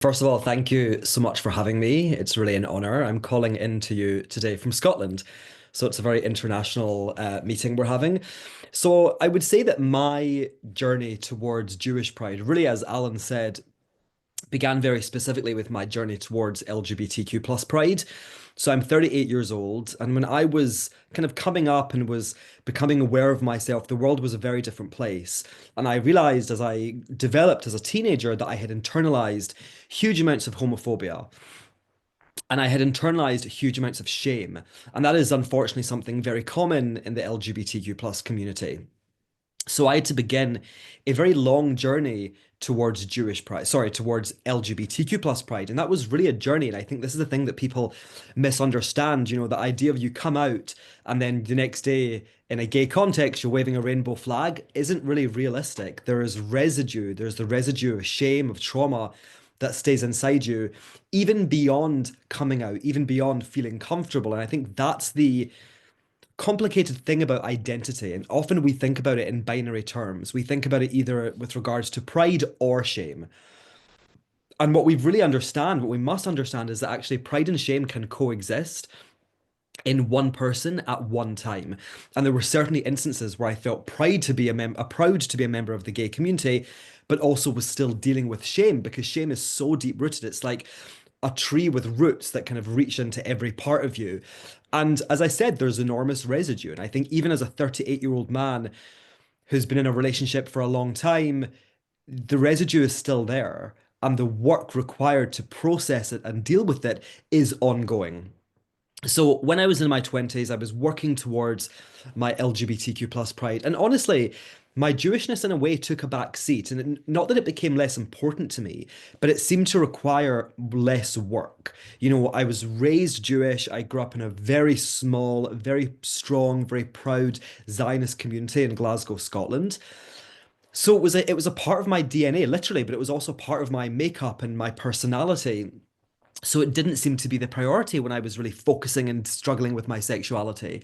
First of all, thank you so much for having me. It's really an honor. I'm calling in to you today from Scotland. So it's a very international meeting we're having. So I would say that my journey towards Jewish pride, really, as Alan said, began very specifically with my journey towards LGBTQ plus pride. So I'm 38 years old, and when I was kind of coming up and was becoming aware of myself, the world was a very different place. And I realized as I developed as a teenager that I had internalized huge amounts of homophobia. And I had internalized huge amounts of shame. And that is unfortunately something very common in the LGBTQ plus community. So I had to begin a very long journey towards Jewish pride, sorry, towards LGBTQ plus pride. And that was really a journey. And I think this is the thing that people misunderstand, the idea of you come out and then the next day in a gay context, you're waving a rainbow flag isn't really realistic. There is residue. There's the residue of shame, of trauma that stays inside you, even beyond coming out, even beyond feeling comfortable. And I think that's the complicated thing about identity, and often we think about it in binary terms. We think about it either with regards to pride or shame. And what we must understand is that actually pride and shame can coexist in one person at one time. And there were certainly instances where I felt proud to be a member of the gay community, but also was still dealing with shame because shame is so deep rooted. It's like a tree with roots that kind of reach into every part of you. And as I said, there's enormous residue. And I think even as a 38-year-old man who's been in a relationship for a long time, the residue is still there. And the work required to process it and deal with it is ongoing. So when I was in my 20s, I was working towards my LGBTQ plus pride. And honestly, my Jewishness in a way took a back seat. And not that it became less important to me, but it seemed to require less work. I was raised Jewish. I grew up in a very small, very strong, very proud Zionist community in Glasgow, Scotland. So it was a part of my DNA, literally, but it was also part of my makeup and my personality. So it didn't seem to be the priority when I was really focusing and struggling with my sexuality.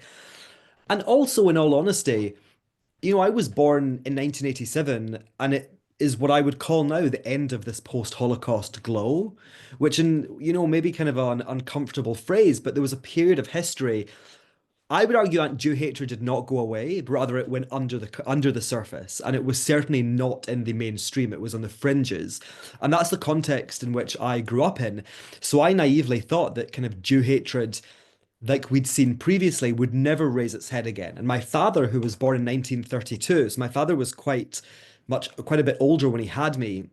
And also, in all honesty, I was born in 1987, and it is what I would call now the end of this post-Holocaust glow, which maybe kind of an uncomfortable phrase, but there was a period of history. I would argue that Jew hatred did not go away, but rather it went under the surface, and it was certainly not in the mainstream. It was on the fringes, and that's the context in which I grew up in. So I naively thought that kind of Jew hatred, like we'd seen previously, would never raise its head again. And my father, who was born in 1932, so my father was quite a bit older when he had me,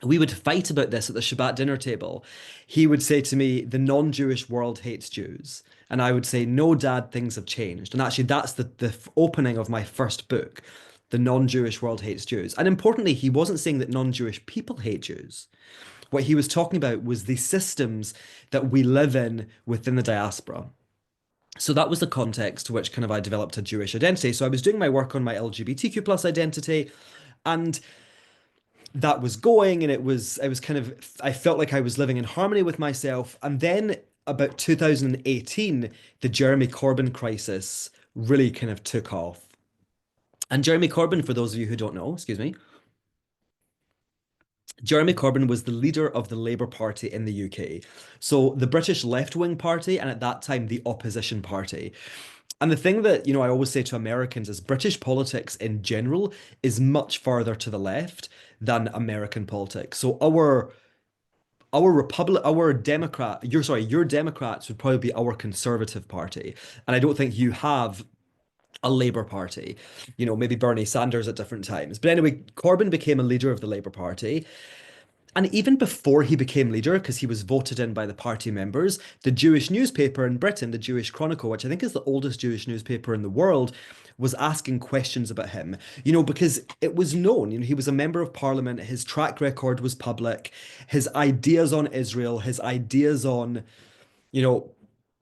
we would fight about this at the Shabbat dinner table. He would say to me, the non-Jewish world hates Jews. And I would say, no, Dad, things have changed. And actually, that's the opening of my first book. The non-Jewish world hates Jews. And importantly, he wasn't saying that non-Jewish people hate Jews. What he was talking about was the systems that we live in within the diaspora. So that was the context to which kind of I developed a Jewish identity. So I was doing my work on my LGBTQ plus identity, and that was going, and I felt like I was living in harmony with myself. And then about 2018, the Jeremy Corbyn crisis really kind of took off. And Jeremy Corbyn, for those of you who don't know, excuse me, Jeremy Corbyn was the leader of the Labour Party in the UK. So the British left-wing party, and at that time, the opposition party. And the thing that, I always say to Americans is British politics in general is much farther to the left than American politics. So your Democrats would probably be our Conservative Party. And I don't think you have a Labour Party, maybe Bernie Sanders at different times. But anyway, Corbyn became a leader of the Labour Party. And even before he became leader, because he was voted in by the party members, the Jewish newspaper in Britain, the Jewish Chronicle, which I think is the oldest Jewish newspaper in the world, was asking questions about him, because it was known, he was a member of parliament, his track record was public, his ideas on Israel, his ideas on, you know,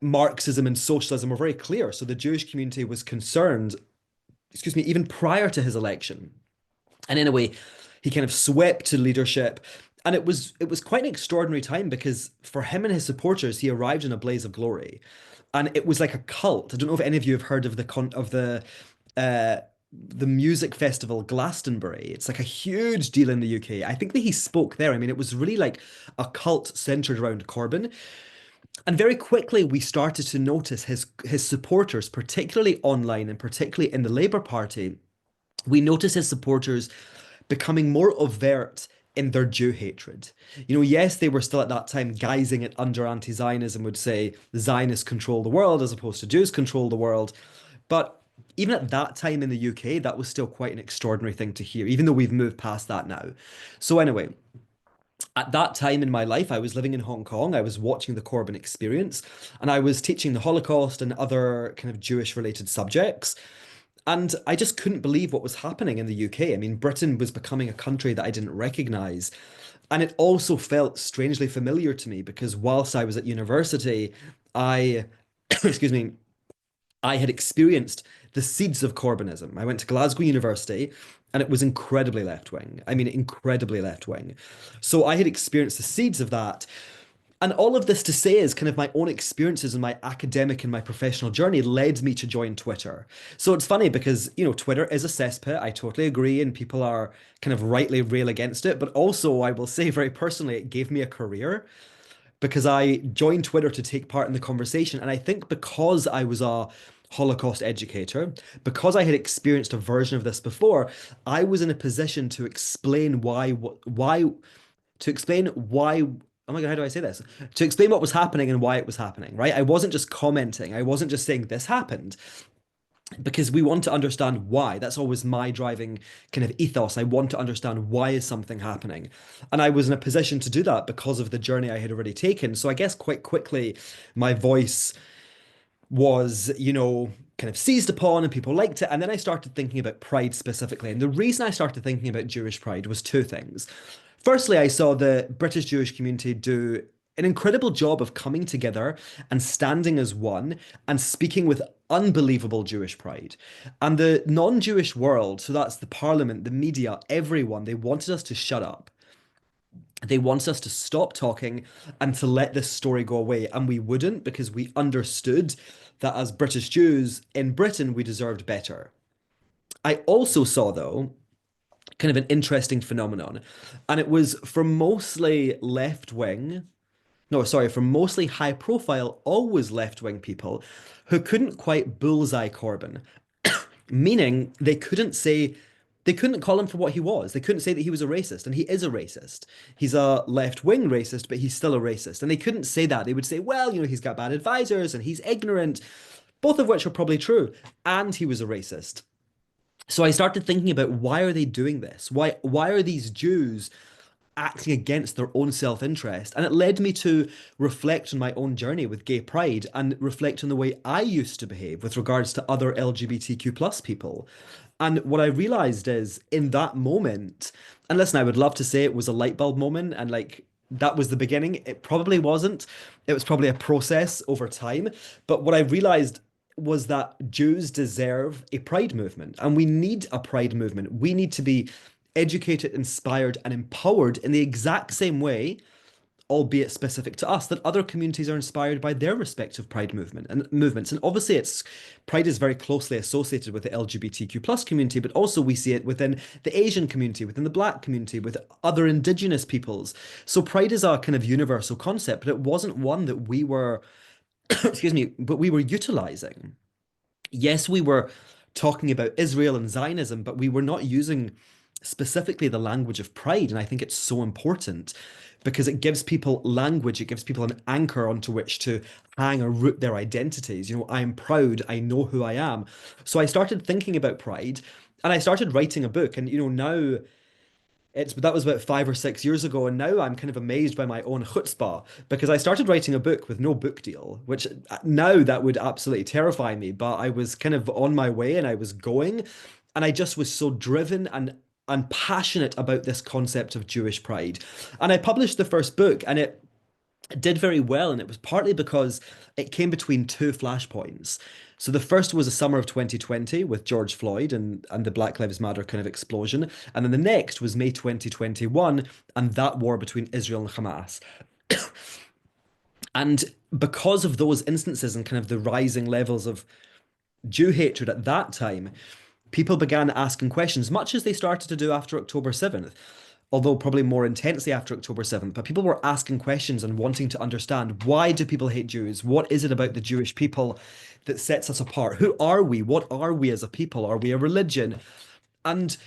Marxism and socialism were very clear. So the Jewish community was concerned, excuse me, even prior to his election. And in a way, he kind of swept to leadership. And it was quite an extraordinary time because for him and his supporters, he arrived in a blaze of glory. And it was like a cult. I don't know if any of you have heard of the the music festival Glastonbury. It's like a huge deal in the UK. I think that he spoke there. I mean, it was really like a cult centered around Corbyn. And very quickly we started to notice his supporters, particularly online and particularly in the Labour Party. We noticed his supporters becoming more overt in their Jew hatred. You know, yes, they were still at that time guising it under anti-Zionism, would say the Zionists control the world as opposed to Jews control the world. But even at that time in the UK, that was still quite an extraordinary thing to hear, even though we've moved past that now. So anyway, at that time in my life, I was living in Hong Kong. I was watching the Corbyn experience, and I was teaching the Holocaust and other kind of Jewish related subjects. And I just couldn't believe what was happening in the UK. I mean, Britain was becoming a country that I didn't recognize. And it also felt strangely familiar to me because whilst I was at university, I, excuse me, I had experienced the seeds of Corbynism. I went to Glasgow University and it was incredibly left wing. I mean, incredibly left wing. So I had experienced the seeds of that. And all of this to say is kind of my own experiences in my academic and my professional journey led me to join Twitter. So it's funny because, you know, Twitter is a cesspit. I totally agree. And people are kind of rightly rail against it. But also, I will say very personally, it gave me a career because I joined Twitter to take part in the conversation. And I think because I was a Holocaust educator, because I had experienced a version of this before, I was in a position to explain why, oh my God, how do I say this? To explain what was happening and why it was happening, right? I wasn't just commenting. I wasn't just saying this happened because we want to understand why. That's always my driving kind of ethos. I want to understand why is something happening. And I was in a position to do that because of the journey I had already taken. So I guess quite quickly my voice was, you know, kind of seized upon and people liked it. And then I started thinking about pride specifically. And the reason I started thinking about Jewish pride was two things. Firstly, I saw the British Jewish community do an incredible job of coming together and standing as one and speaking with unbelievable Jewish pride. And the non-Jewish world, so that's the parliament, the media, everyone, they wanted us to shut up. They wanted us to stop talking and to let this story go away. And we wouldn't because we understood that as British Jews in Britain, we deserved better. I also saw, though, kind of an interesting phenomenon. And it was from mostly left wing, no, sorry, from mostly high profile, always left wing people who couldn't quite bullseye Corbyn, meaning they couldn't call him for what he was. They couldn't say that he was a racist, and he is a racist. He's a left wing racist, but he's still a racist. And they couldn't say that. They would say, well, you know, he's got bad advisors and he's ignorant, both of which are probably true. And he was a racist. So I started thinking about why are they doing this? Why are these Jews acting against their own self-interest? And it led me to reflect on my own journey with gay pride and reflect on the way I used to behave with regards to other LGBTQ plus people. And what I realized is in that moment, and listen, I would love to say it was a light bulb moment and like that was the beginning. It probably wasn't. It was probably a process over time. But what I realized was that Jews deserve a pride movement, and we need a pride movement. We need to be educated, inspired, and empowered in the exact same way, albeit specific to us, that other communities are inspired by their respective pride movement and movements. And obviously it's pride is very closely associated with the LGBTQ plus community, but also we see it within the Asian community, within the Black community, with other Indigenous peoples. So pride is a kind of universal concept, but it wasn't one that we were, excuse me, but we were utilizing. Yes, we were talking about Israel and Zionism, but we were not using specifically the language of pride. And I think it's so important because it gives people language, it gives people an anchor onto which to hang or root their identities. You know, I'm proud, I know who I am. So I started thinking about pride and I started writing a book. And, you know, now it's that was about 5 or 6 years ago, and now I'm kind of amazed by my own chutzpah because I started writing a book with no book deal, which now that would absolutely terrify me. But I was kind of on my way and I was going, and I just was so driven and passionate about this concept of Jewish pride. And I published the first book, and it did very well, and it was partly because it came between two flashpoints. So the first was the summer of 2020 with George Floyd and the Black Lives Matter kind of explosion. And then the next was May 2021 and that war between Israel and Hamas. And because of those instances and kind of the rising levels of Jew hatred at that time, people began asking questions, much as they started to do after October 7th, although probably more intensely after October 7th. But people were asking questions and wanting to understand, why do people hate Jews? What is it about the Jewish people that sets us apart? Who are we? What are we as a people? Are we a religion? And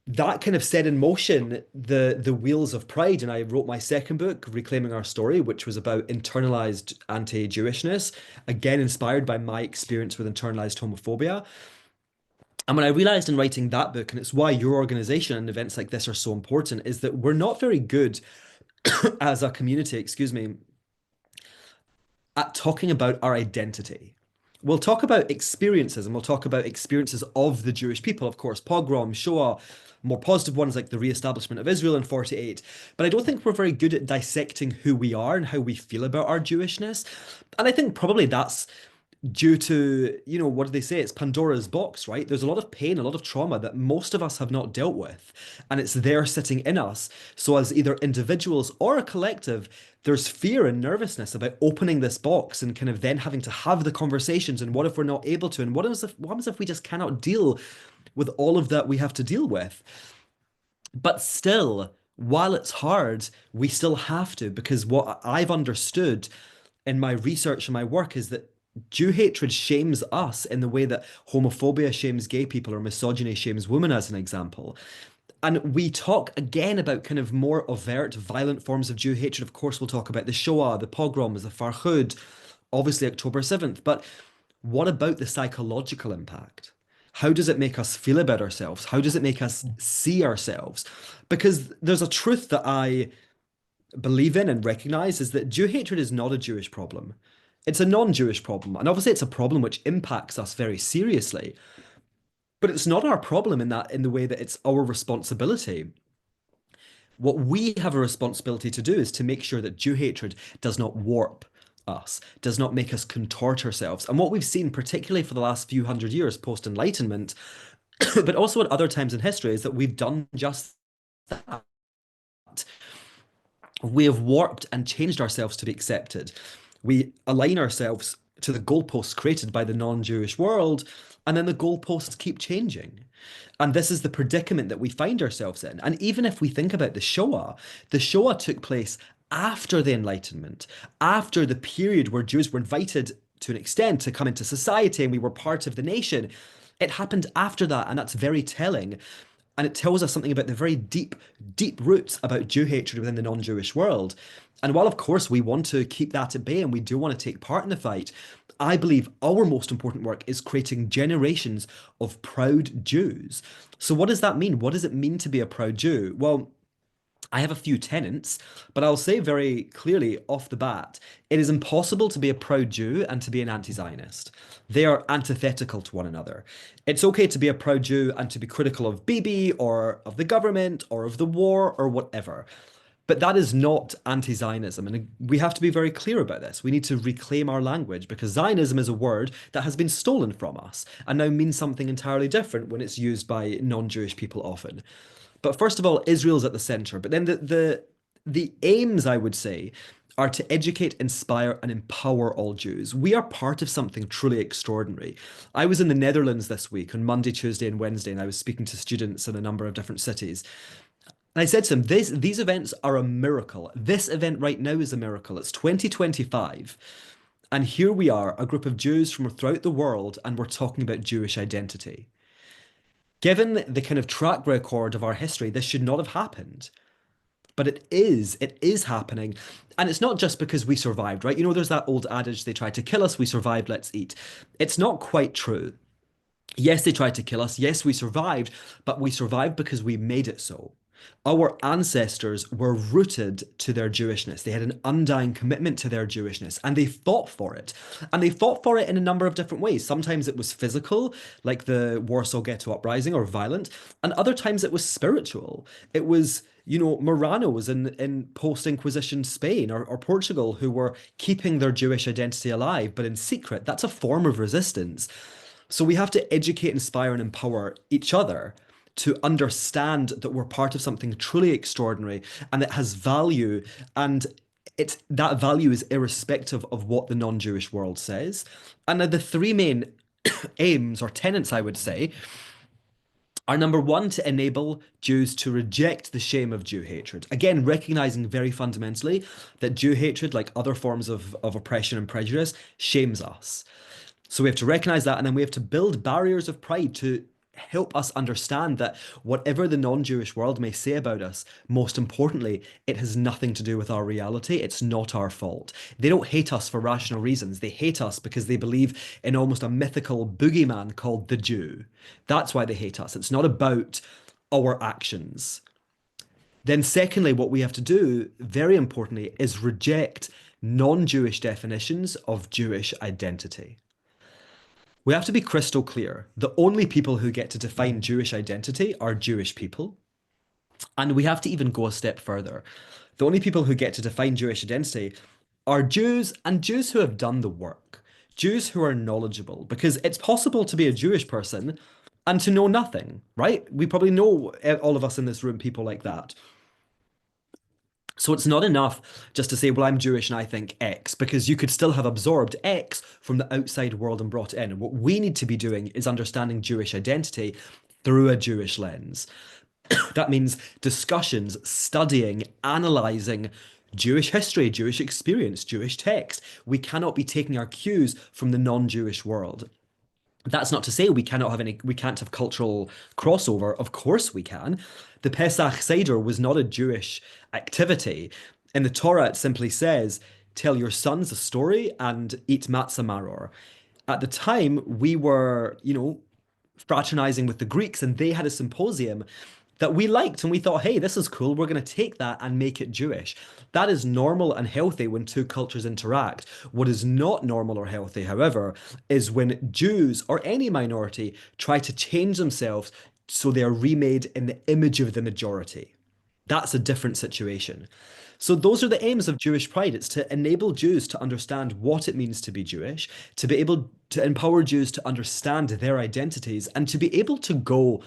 that kind of set in motion the wheels of pride. And I wrote my second book, Reclaiming Our Story, which was about internalized anti-Jewishness, again inspired by my experience with internalized homophobia. And when I realized in writing that book, and it's why your organization and events like this are so important, is that we're not very good as a community, excuse me, at talking about our identity. We'll talk about experiences, and we'll talk about experiences of the Jewish people, of course, pogrom, Shoah, more positive ones like the re-establishment of Israel in 48. But I don't think we're very good at dissecting who we are and how we feel about our Jewishness. And I think probably that's due to, what do they say? It's Pandora's box, right? There's a lot of pain, a lot of trauma that most of us have not dealt with, and it's there sitting in us. So, as either individuals or a collective, there's fear and nervousness about opening this box and kind of then having to have the conversations. And what if we're not able to? And what happens if we just cannot deal with all of that we have to deal with? But still, while it's hard, we still have to, because what I've understood in my research and my work is that Jew hatred shames us in the way that homophobia shames gay people or misogyny shames women, as an example. And we talk again about kind of more overt, violent forms of Jew hatred. Of course, we'll talk about the Shoah, the pogroms, the Farhud, obviously October 7th. But what about the psychological impact? How does it make us feel about ourselves? How does it make us see ourselves? Because there's a truth that I believe in and recognize, is that Jew hatred is not a Jewish problem. It's a non-Jewish problem. And obviously it's a problem which impacts us very seriously. But it's not our problem in the way that it's our responsibility. What we have a responsibility to do is to make sure that Jew hatred does not warp us, does not make us contort ourselves. And what we've seen, particularly for the last few hundred years post-Enlightenment, but also at other times in history, is that we've done just that. We have warped and changed ourselves to be accepted. We align ourselves to the goalposts created by the non-Jewish world, and then the goalposts keep changing. And this is the predicament that we find ourselves in. And even if we think about the Shoah took place after the Enlightenment, after the period where Jews were invited to an extent to come into society and we were part of the nation. It happened after that, and that's very telling. And it tells us something about the very deep, deep roots about Jew hatred within the non-Jewish world. And while, of course, we want to keep that at bay and we do want to take part in the fight, I believe our most important work is creating generations of proud Jews. So, what does that mean? What does it mean to be a proud Jew? Well, I have a few tenets, but I'll say very clearly off the bat, it is impossible to be a proud Jew and to be an anti-Zionist. They are antithetical to one another. It's okay to be a proud Jew and to be critical of Bibi or of the government or of the war or whatever. But that is not anti-Zionism. And we have to be very clear about this. We need to reclaim our language, because Zionism is a word that has been stolen from us and now means something entirely different when it's used by non-Jewish people often. But first of all, Israel's at the center. But then the aims, I would say, are to educate, inspire, and empower all Jews. We are part of something truly extraordinary. I was in the Netherlands this week on Monday, Tuesday, and Wednesday, and I was speaking to students in a number of different cities. And I said to them, these events are a miracle. This event right now is a miracle. It's 2025. And here we are, a group of Jews from throughout the world, and we're talking about Jewish identity. Given the kind of track record of our history, this should not have happened. But it is happening. And it's not just because we survived, right? There's that old adage, they tried to kill us, we survived, let's eat. It's not quite true. Yes, they tried to kill us. Yes, we survived, but we survived because we made it so. Our ancestors were rooted to their Jewishness. They had an undying commitment to their Jewishness, and they fought for it. And they fought for it in a number of different ways. Sometimes it was physical, like the Warsaw Ghetto Uprising, or violent, and other times it was spiritual. It was, Moranos in post-Inquisition Spain or Portugal who were keeping their Jewish identity alive, but in secret. That's a form of resistance. So we have to educate, inspire, and empower each other to understand that we're part of something truly extraordinary and that has value. And that value is irrespective of what the non-Jewish world says. And now the three main aims or tenets, I would say, are number one, to enable Jews to reject the shame of Jew hatred. Again, recognizing very fundamentally that Jew hatred, like other forms of oppression and prejudice, shames us. So we have to recognize that, and then we have to build barriers of pride to help us understand that whatever the non-Jewish world may say about us, most importantly, it has nothing to do with our reality. It's not our fault. They don't hate us for rational reasons. They hate us because they believe in almost a mythical boogeyman called the Jew. That's why they hate us. It's not about our actions. Then, secondly, what we have to do, very importantly, is reject non-Jewish definitions of Jewish identity. We have to be crystal clear. The only people who get to define Jewish identity are Jewish people. And we have to even go a step further. The only people who get to define Jewish identity are Jews, and Jews who have done the work, Jews who are knowledgeable, because it's possible to be a Jewish person and to know nothing, right? We probably know, all of us in this room, people like that. So it's not enough just to say, well, I'm Jewish and I think X, because you could still have absorbed X from the outside world and brought it in. What we need to be doing is understanding Jewish identity through a Jewish lens. That means discussions, studying, analyzing Jewish history, Jewish experience, Jewish text. We cannot be taking our cues from the non-Jewish world. That's not to say we can't have cultural crossover. Of course we can. The Pesach Seder was not a Jewish activity. In the Torah, it simply says, tell your sons a story and eat matzah maror. At the time, we were, fraternizing with the Greeks, and they had a symposium that we liked, and we thought, hey, this is cool. We're going to take that and make it Jewish. That is normal and healthy when two cultures interact. What is not normal or healthy, however, is when Jews or any minority try to change themselves so they are remade in the image of the majority. That's a different situation. So those are the aims of Jewish Pride. It's to enable Jews to understand what it means to be Jewish, to be able to empower Jews to understand their identities, and to be able to go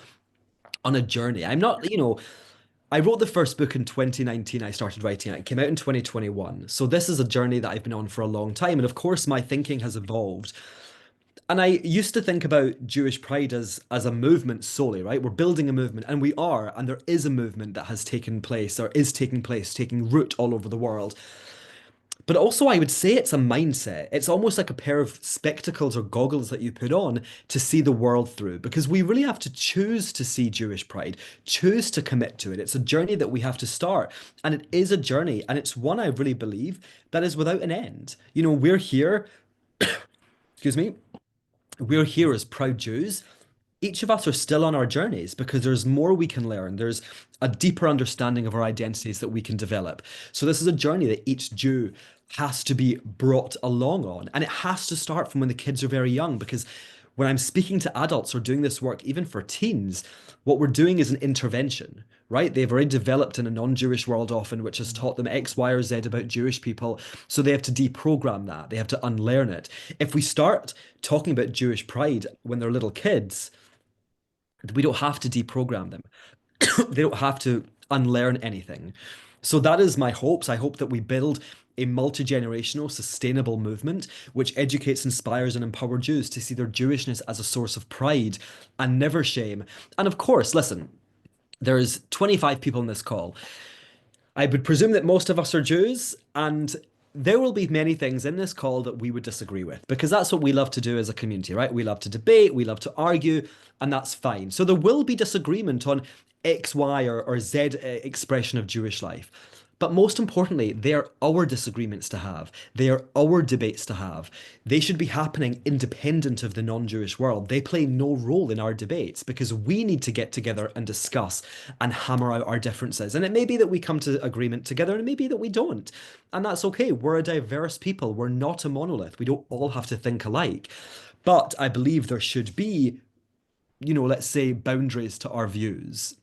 on a journey. I'm not, I wrote the first book in 2019. I started writing it. It came out in 2021. So this is a journey that I've been on for a long time. And of course, my thinking has evolved. And I used to think about Jewish Pride as a movement solely, right? We're building a movement, and we are, and there is a movement that has taken place or is taking place, taking root all over the world. But also, I would say it's a mindset. It's almost like a pair of spectacles or goggles that you put on to see the world through, because we really have to choose to see Jewish pride, choose to commit to it. It's a journey that we have to start. And it is a journey. And it's one I really believe that is without an end. We're here, excuse me, we're here as proud Jews. Each of us are still on our journeys because there's more we can learn. There's a deeper understanding of our identities that we can develop. So this is a journey that each Jew has to be brought along on. And it has to start from when the kids are very young, because when I'm speaking to adults or doing this work, even for teens, what we're doing is an intervention, right? They've already developed in a non-Jewish world often, which has taught them X, Y, or Z about Jewish people. So they have to deprogram that. They have to unlearn it. If we start talking about Jewish pride when they're little kids, we don't have to deprogram them. They don't have to unlearn anything. So that is my hopes. I hope that we build a multi-generational, sustainable movement which educates, inspires, and empowers Jews to see their Jewishness as a source of pride and never shame. And of course, listen, there's 25 people in this call. I would presume that most of us are Jews, and there will be many things in this call that we would disagree with, because that's what we love to do as a community, right? We love to debate, we love to argue, and that's fine. So there will be disagreement on X, Y, or Z expression of Jewish life. But most importantly, they are our disagreements to have. They are our debates to have. They should be happening independent of the non-Jewish world. They play no role in our debates because we need to get together and discuss and hammer out our differences. And it may be that we come to agreement together, and it may be that we don't. And that's okay. We're a diverse people. We're not a monolith. We don't all have to think alike. But I believe there should be, let's say, boundaries to our views.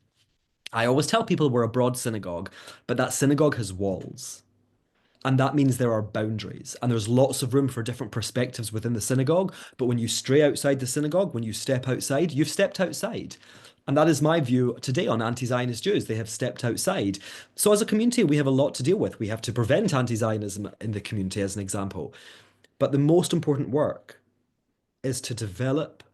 I always tell people we're a broad synagogue, but that synagogue has walls. And that means there are boundaries, and there's lots of room for different perspectives within the synagogue. But when you stray outside the synagogue, when you step outside, you've stepped outside. And that is my view today on anti-Zionist Jews. They have stepped outside. So as a community, we have a lot to deal with. We have to prevent anti-Zionism in the community, as an example. But the most important work is to develop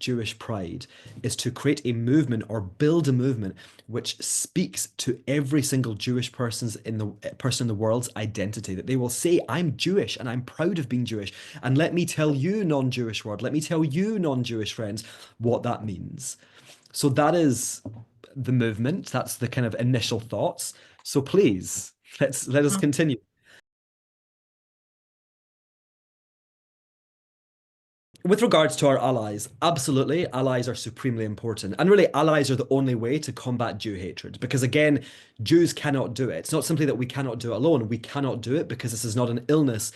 Jewish pride is to create a movement or build a movement which speaks to every single Jewish person in the world's identity. That they will say, "I'm Jewish and I'm proud of being Jewish." And let me tell you, non-Jewish world, let me tell you, non-Jewish friends, what that means. So that is the movement. That's the kind of initial thoughts. So please, let us continue. With regards to our allies, absolutely, allies are supremely important. And really, allies are the only way to combat Jew hatred. Because again, Jews cannot do it. It's not simply that we cannot do it alone. We cannot do it because this is not an illness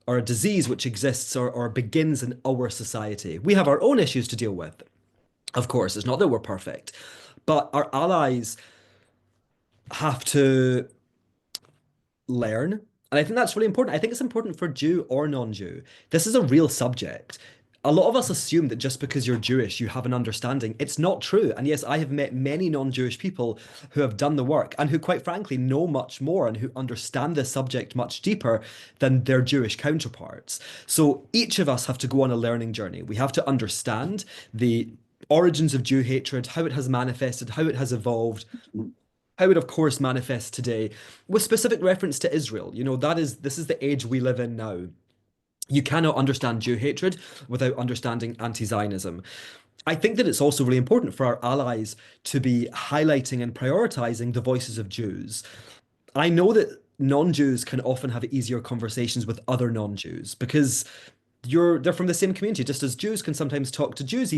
or a disease which exists or begins in our society. We have our own issues to deal with. Of course, it's not that we're perfect, but our allies have to learn. And I think that's really important. I think it's important for Jew or non-Jew. This is a real subject. A lot of us assume that just because you're Jewish, you have an understanding. It's not true. And yes, I have met many non-Jewish people who have done the work and who, quite frankly, know much more and who understand this subject much deeper than their Jewish counterparts. So each of us have to go on a learning journey. We have to understand the origins of Jew hatred, how it has manifested, how it has evolved, how it of course manifests today, with specific reference to Israel. This is the age we live in now. You cannot understand Jew hatred without understanding anti-Zionism. I think that it's also really important for our allies to be highlighting and prioritizing the voices of Jews. I know that non-Jews can often have easier conversations with other non-Jews because they're from the same community, just as Jews can sometimes talk to Jews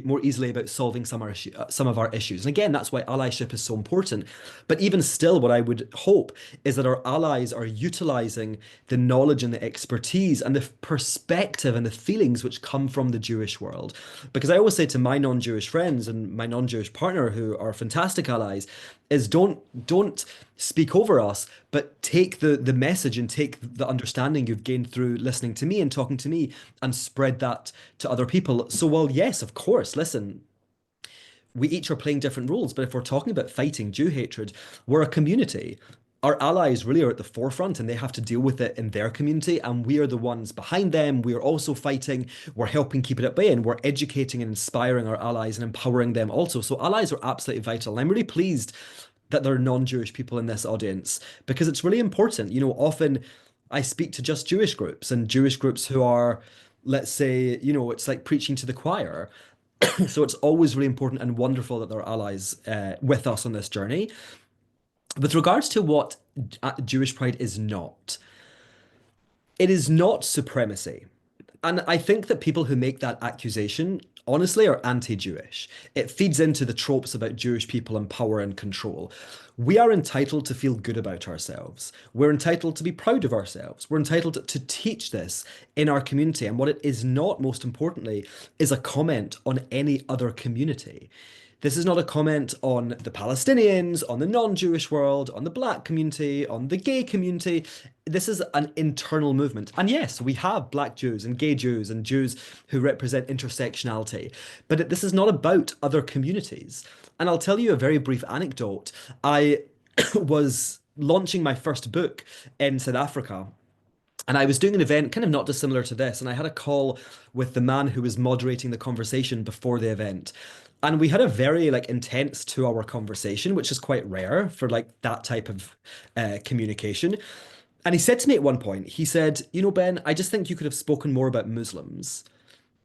more easily about solving some of our issues. And again, that's why allyship is so important. But even still, what I would hope is that our allies are utilizing the knowledge and the expertise and the perspective and the feelings which come from the Jewish world. Because I always say to my non-Jewish friends and my non-Jewish partner, who are fantastic allies, is don't speak over us, but take the message and take the understanding you've gained through listening to me and talking to me and spread that to other people. So while yes, of course, listen, we each are playing different roles, but if we're talking about fighting Jew hatred, we're a community. Our allies really are at the forefront and they have to deal with it in their community, and we are the ones behind them. We are also fighting, we're helping keep it at bay, and we're educating and inspiring our allies and empowering them also. So allies are absolutely vital. And I'm really pleased that there are non-Jewish people in this audience because it's really important. Often I speak to just Jewish groups and Jewish groups who are, let's say, it's like preaching to the choir. So it's always really important and wonderful that there are allies with us on this journey. With regards to what Jewish pride is not, it is not supremacy. And I think that people who make that accusation honestly are anti-Jewish. It feeds into the tropes about Jewish people and power and control. We are entitled to feel good about ourselves. We're entitled to be proud of ourselves. We're entitled to teach this in our community. And what it is not, most importantly, is a comment on any other community. This is not a comment on the Palestinians, on the non-Jewish world, on the Black community, on the gay community. This is an internal movement. And yes, we have Black Jews and gay Jews and Jews who represent intersectionality, but this is not about other communities. And I'll tell you a very brief anecdote. I was launching my first book in South Africa. And I was doing an event kind of not dissimilar to this, and I had a call with the man who was moderating the conversation before the event. And we had a very intense 2 hour conversation, which is quite rare for that type of communication. And he said to me at one point, he said, Ben, I just think you could have spoken more about Muslims.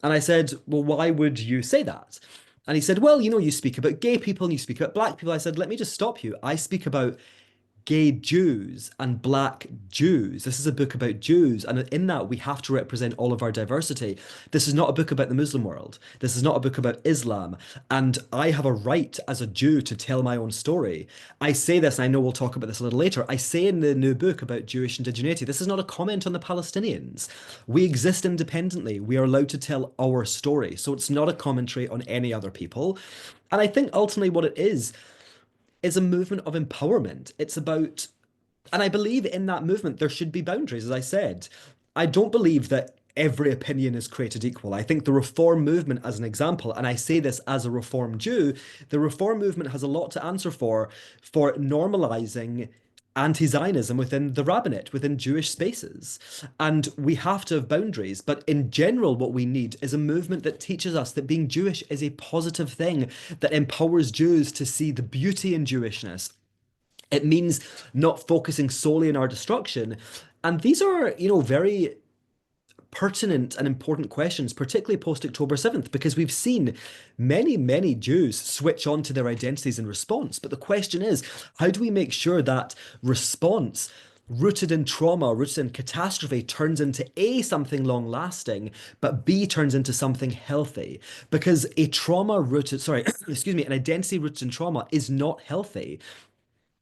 And I said, well, why would you say that? And he said, well, you speak about gay people and you speak about Black people. I said, let me just stop you. I speak about gay Jews and Black Jews. This is a book about Jews, and in that we have to represent all of our diversity. This is not a book about the Muslim world. This is not a book about Islam. And I have a right as a Jew to tell my own story. I say this, and I know we'll talk about this a little later. I say in the new book about Jewish indigeneity, this is not a comment on the Palestinians. We exist independently. We are allowed to tell our story. So it's not a commentary on any other people. And I think ultimately what it is a movement of empowerment. It's about, and I believe in that movement, there should be boundaries, as I said. I don't believe that every opinion is created equal. I think the Reform movement, as an example, and I say this as a Reform Jew, the Reform movement has a lot to answer for normalizing anti-Zionism within the rabbinate, within Jewish spaces. And we have to have boundaries. But in general, what we need is a movement that teaches us that being Jewish is a positive thing, that empowers Jews to see the beauty in Jewishness. It means not focusing solely on our destruction. And these are, very pertinent and important questions, particularly post October 7th, because we've seen many, many Jews switch on to their identities in response. But the question is, how do we make sure that response, rooted in trauma, rooted in catastrophe, turns into A, something long lasting, but B, turns into something healthy? Because a trauma rooted, sorry, excuse me, an identity rooted in trauma is not healthy.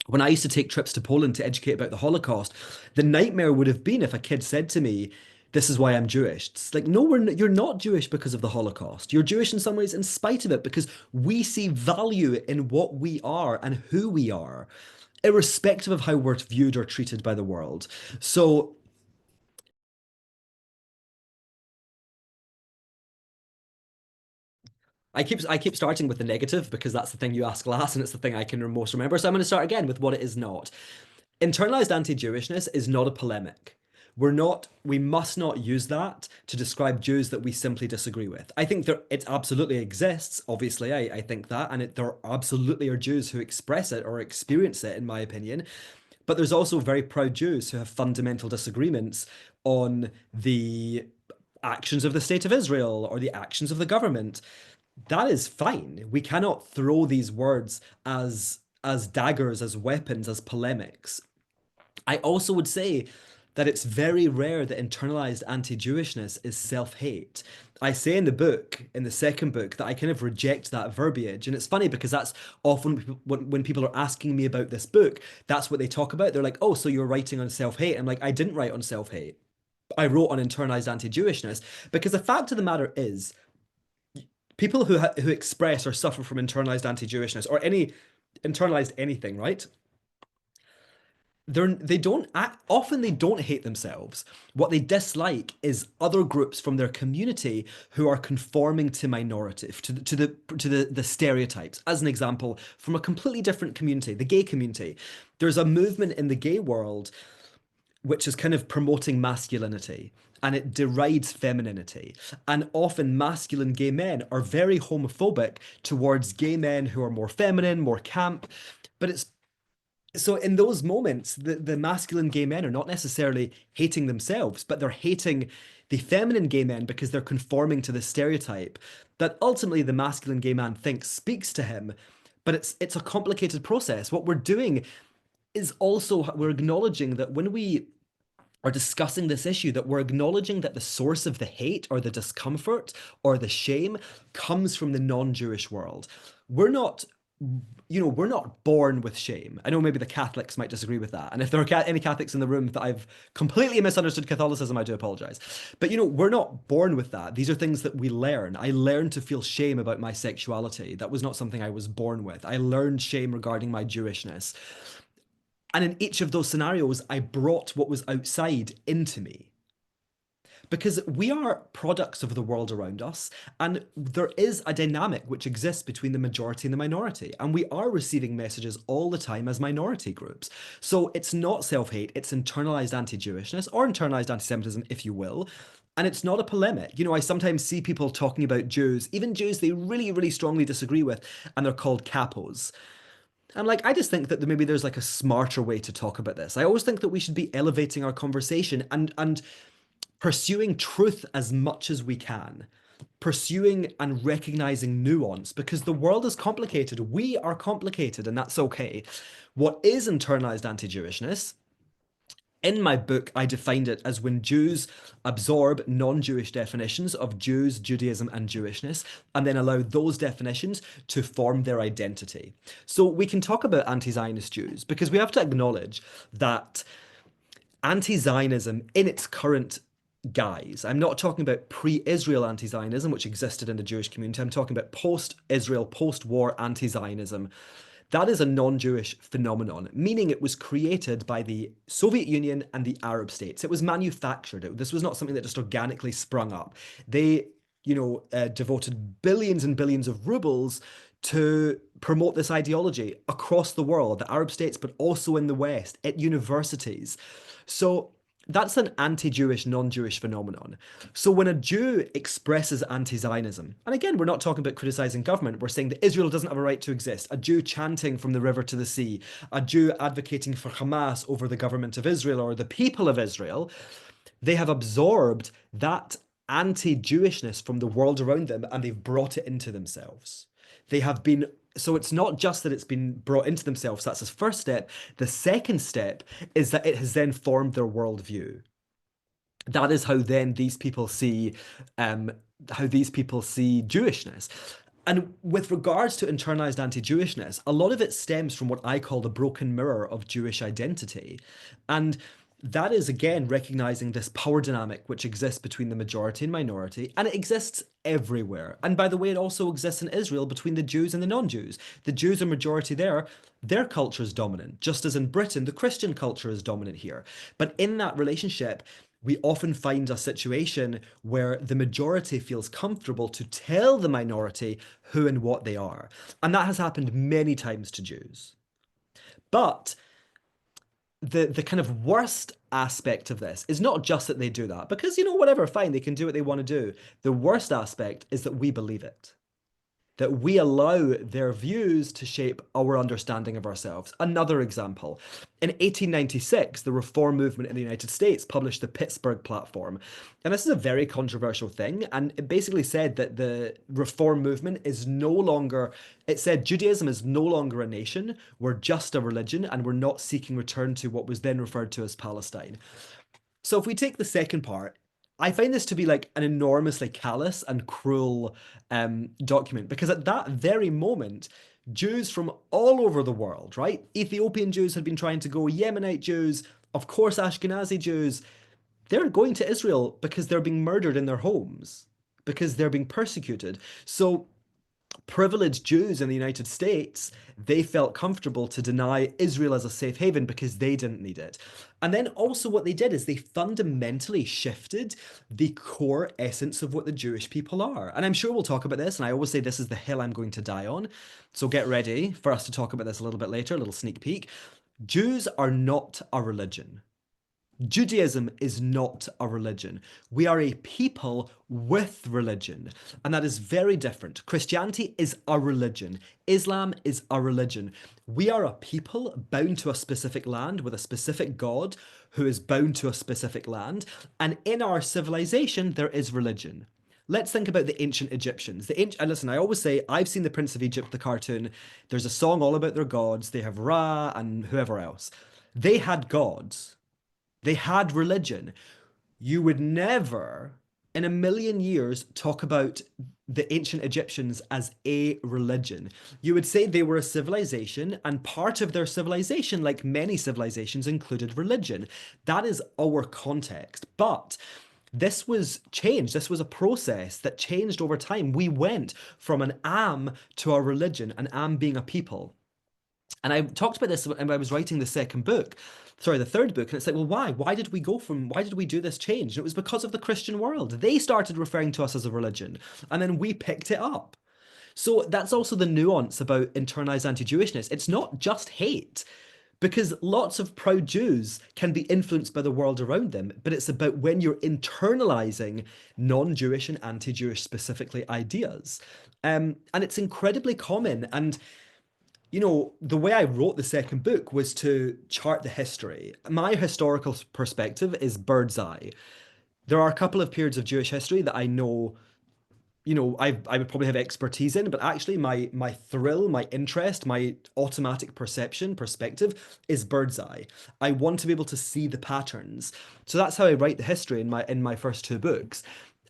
When I used to take trips to Poland to educate about the Holocaust, the nightmare would have been if a kid said to me, "This is why I'm Jewish." It's like, no, you're not Jewish because of the Holocaust. You're Jewish in some ways in spite of it because we see value in what we are and who we are, irrespective of how we're viewed or treated by the world. So I keep starting with the negative because that's the thing you ask last and it's the thing I can most remember. So I'm going to start again with what it is not. Internalized anti-Jewishness is not a polemic. We must not use that to describe Jews that we simply disagree with. I think it absolutely exists, obviously, I think that, and there absolutely are Jews who express it or experience it, in my opinion. But there's also very proud Jews who have fundamental disagreements on the actions of the state of Israel or the actions of the government. That is fine. We cannot throw these words as daggers, as weapons, as polemics. I also would say that it's very rare that internalized anti-Jewishness is self-hate. I say in the book, in the second book, that I kind of reject that verbiage. And it's funny because that's often when people are asking me about this book, that's what they talk about. They're like, oh, so you're writing on self-hate. I'm like, I didn't write on self-hate. I wrote on internalized anti-Jewishness because the fact of the matter is, people who express or suffer from internalized anti-Jewishness or any internalized anything, right? They don't act, often they don't hate themselves. What they dislike is other groups from their community who are conforming to minority to the stereotypes. As an example, from a completely different community, the gay community, there's a movement in the gay world which is kind of promoting masculinity and it derides femininity. And often masculine gay men are very homophobic towards gay men who are more feminine, more camp. But it's so in those moments, the masculine gay men are not necessarily hating themselves, but they're hating the feminine gay men because they're conforming to the stereotype that ultimately the masculine gay man thinks speaks to him. But it's a complicated process. What we're doing is also we're acknowledging that when we are discussing this issue, that we're acknowledging that the source of the hate or the discomfort or the shame comes from the non-Jewish world. We're not we're not born with shame. I know maybe the Catholics might disagree with that. And if there are any Catholics in the room that I've completely misunderstood Catholicism, I do apologize. But we're not born with that. These are things that we learn. I learned to feel shame about my sexuality. That was not something I was born with. I learned shame regarding my Jewishness. And in each of those scenarios, I brought what was outside into me. Because we are products of the world around us, and there is a dynamic which exists between the majority and the minority, and we are receiving messages all the time as minority groups. So it's not self-hate, it's internalized anti-Jewishness or internalized anti-Semitism, if you will. And it's not a polemic. I sometimes see people talking about Jews, even Jews they really, really strongly disagree with, and they're called capos. I'm like, I just think that maybe there's like a smarter way to talk about this. I always think that we should be elevating our conversation and pursuing truth as much as we can, pursuing and recognizing nuance because the world is complicated. We are complicated, and that's okay. What is internalized anti-Jewishness? In my book, I defined it as when Jews absorb non-Jewish definitions of Jews, Judaism, and Jewishness, and then allow those definitions to form their identity. So we can talk about anti-Zionist Jews because we have to acknowledge that anti-Zionism in its current guise, I'm not talking about pre-Israel anti-Zionism, which existed in the Jewish community. I'm talking about post-Israel, post-war anti-Zionism. That is a non-Jewish phenomenon, meaning it was created by the Soviet Union and the Arab states. It was manufactured. This was not something that just organically sprung up. They, devoted billions and billions of rubles to promote this ideology across the world, the Arab states, but also in the West, at universities. So that's an anti-Jewish, non-Jewish phenomenon. So when a Jew expresses anti-Zionism, and again, we're not talking about criticizing government, we're saying that Israel doesn't have a right to exist. A Jew chanting from the river to the sea, a Jew advocating for Hamas over the government of Israel or the people of Israel, they have absorbed that anti-Jewishness from the world around them and they've brought it into themselves. They have been, so it's not just that it's been brought into themselves, that's the first step. The second step is that it has then formed their worldview. That is how then these people see um, how these people see Jewishness. And with regards to internalized anti-Jewishness, a lot of it stems from what I call the broken mirror of Jewish identity. And that is again recognizing this power dynamic which exists between the majority and minority, and it exists everywhere. And by the way, it also exists in Israel between the Jews and the non-Jews. The Jews are majority there, their culture is dominant, just as in Britain, the Christian culture is dominant here. But in that relationship, we often find a situation where the majority feels comfortable to tell the minority who and what they are. And that has happened many times to Jews. But the kind of worst aspect of this is not just that they do that, because, you know, whatever, fine, they can do what they want to do. The worst aspect is that we believe it, that we allow their views to shape our understanding of ourselves. Another example, in 1896, the Reform movement in the United States published the Pittsburgh Platform. And this is a very controversial thing. And it basically said that the Reform movement is no longer, it said Judaism is no longer a nation, we're just a religion, and we're not seeking return to what was then referred to as Palestine. So if we take the second part, I find this to be like an enormously callous and cruel document because at that very moment, Jews from all over the world, right? Ethiopian Jews had been trying to go, Yemenite Jews, of course, Ashkenazi Jews, they're going to Israel because they're being murdered in their homes, because they're being persecuted. So privileged Jews in the United States, they felt comfortable to deny Israel as a safe haven because they didn't need it. And then also what they did is they fundamentally shifted the core essence of what the Jewish people are. And I'm sure we'll talk about this, and I always say this is the hill I'm going to die on. So get ready for us to talk about this a little bit later, a little sneak peek. Jews are not a religion. Judaism is not a religion. We are a people with religion, and that is very different. Christianity is a religion. Islam is a religion. We are a people bound to a specific land with a specific God who is bound to a specific land, and in our civilization, there is religion. Let's think about the ancient Egyptians. And listen, I always say, I've seen The Prince of Egypt, the cartoon. There's a song all about their gods. They have Ra and whoever else. They had gods. They had religion. You would never, in a million years, talk about the ancient Egyptians as a religion. You would say they were a civilization, and part of their civilization, like many civilizations, included religion. That is our context. But this was changed. This was a process that changed over time. We went from an am to a religion, an am being a people. And I talked about this when I was writing the second book, sorry, the third book. And it's like, well, why? Why did we do this change? And it was because of the Christian world. They started referring to us as a religion, and then we picked it up. So that's also the nuance about internalized anti-Jewishness. It's not just hate, because lots of proud Jews can be influenced by the world around them, but it's about when you're internalizing non-Jewish and anti-Jewish specifically ideas. And it's incredibly common. And you know, the way I wrote the second book was to chart the history. My historical perspective is bird's eye. There are a couple of periods of Jewish history that I know, you know, I would probably have expertise in, but actually my thrill, my interest, my automatic perspective is bird's eye. I want to be able to see the patterns. So that's how I write the history in my first two books.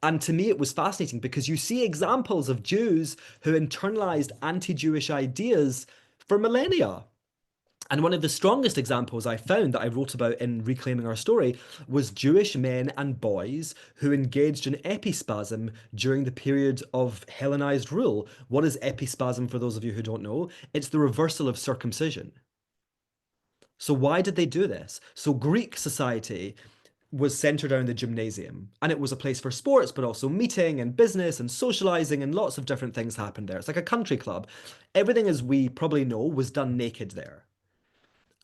And to me, it was fascinating because you see examples of Jews who internalized anti-Jewish ideas for millennia. And one of the strongest examples I found that I wrote about in Reclaiming Our Story was Jewish men and boys who engaged in epispasm during the period of Hellenized rule. What is epispasm for those of you who don't know? It's the reversal of circumcision. So why did they do this? So Greek society, was centered around the gymnasium. And it was a place for sports, but also meeting and business and socializing, and lots of different things happened there. It's like a country club. Everything, as we probably know, was done naked there.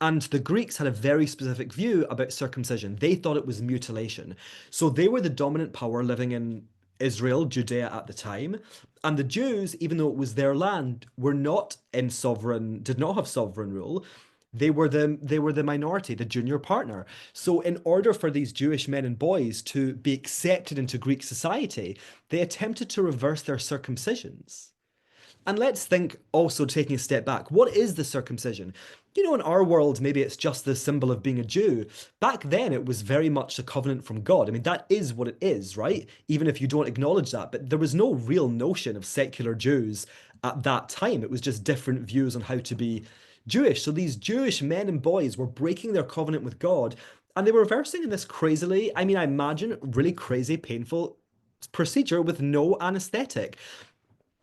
And the Greeks had a very specific view about circumcision. They thought it was mutilation. So they were the dominant power living in Israel, Judea at the time. And the Jews, even though it was their land, were not in sovereign, did not have sovereign rule. They were the minority, the junior partner. So in order for these Jewish men and boys to be accepted into Greek society, they attempted to reverse their circumcisions. And let's think, also taking a step back, what is the circumcision? In our world, maybe it's just the symbol of being a Jew. Back then, it was very much a covenant from God. I mean, that is what it is, right? Even if you don't acknowledge that. But there was no real notion of secular Jews at that time. It was just different views on how to be Jewish. So these Jewish men and boys were breaking their covenant with God, and they were reversing in this crazily, I mean, I imagine, really crazy, painful procedure with no anesthetic.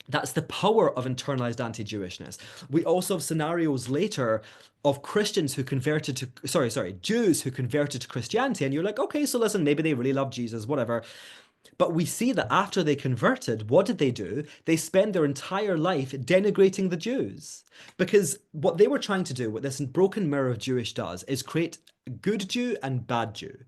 That's the power of internalized anti-Jewishness. We also have scenarios later of Christians who converted to, sorry, Jews who converted to Christianity. And you're like, okay, so listen, maybe they really love Jesus, whatever. But we see that after they converted, what did they do? They spend their entire life denigrating the Jews. Because what they were trying to do, what this broken mirror of Jewish does, is create good Jew and bad Jew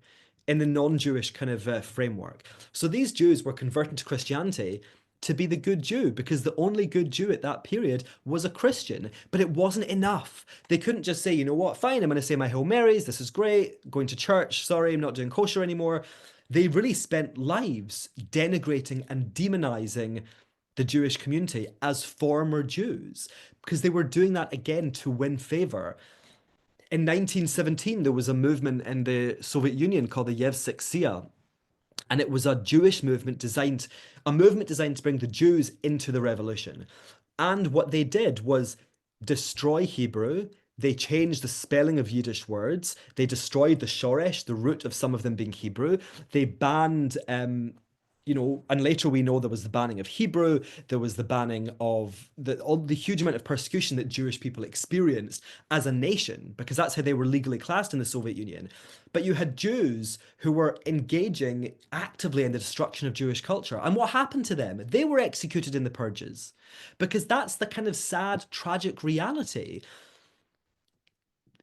in the non-Jewish kind of framework. So these Jews were converting to Christianity to be the good Jew, because the only good Jew at that period was a Christian. But it wasn't enough. They couldn't just say, you know what, fine, I'm going to say my Hail Marys, this is great, going to church, sorry, I'm not doing kosher anymore. They really spent lives denigrating and demonizing the Jewish community as former Jews, because they were doing that again to win favor. In 1917, there was a movement in the Soviet Union called the Yevsiksia, and it was a movement designed to bring the Jews into the revolution. And what they did was destroy Hebrew. They changed the spelling of Yiddish words. They destroyed the shoresh, the root of some of them being Hebrew. They banned, and later we know there was the banning of Hebrew. There was the banning of all the huge amount of persecution that Jewish people experienced as a nation, because that's how they were legally classed in the Soviet Union. But you had Jews who were engaging actively in the destruction of Jewish culture. And what happened to them? They were executed in the purges, because that's the kind of sad, tragic reality.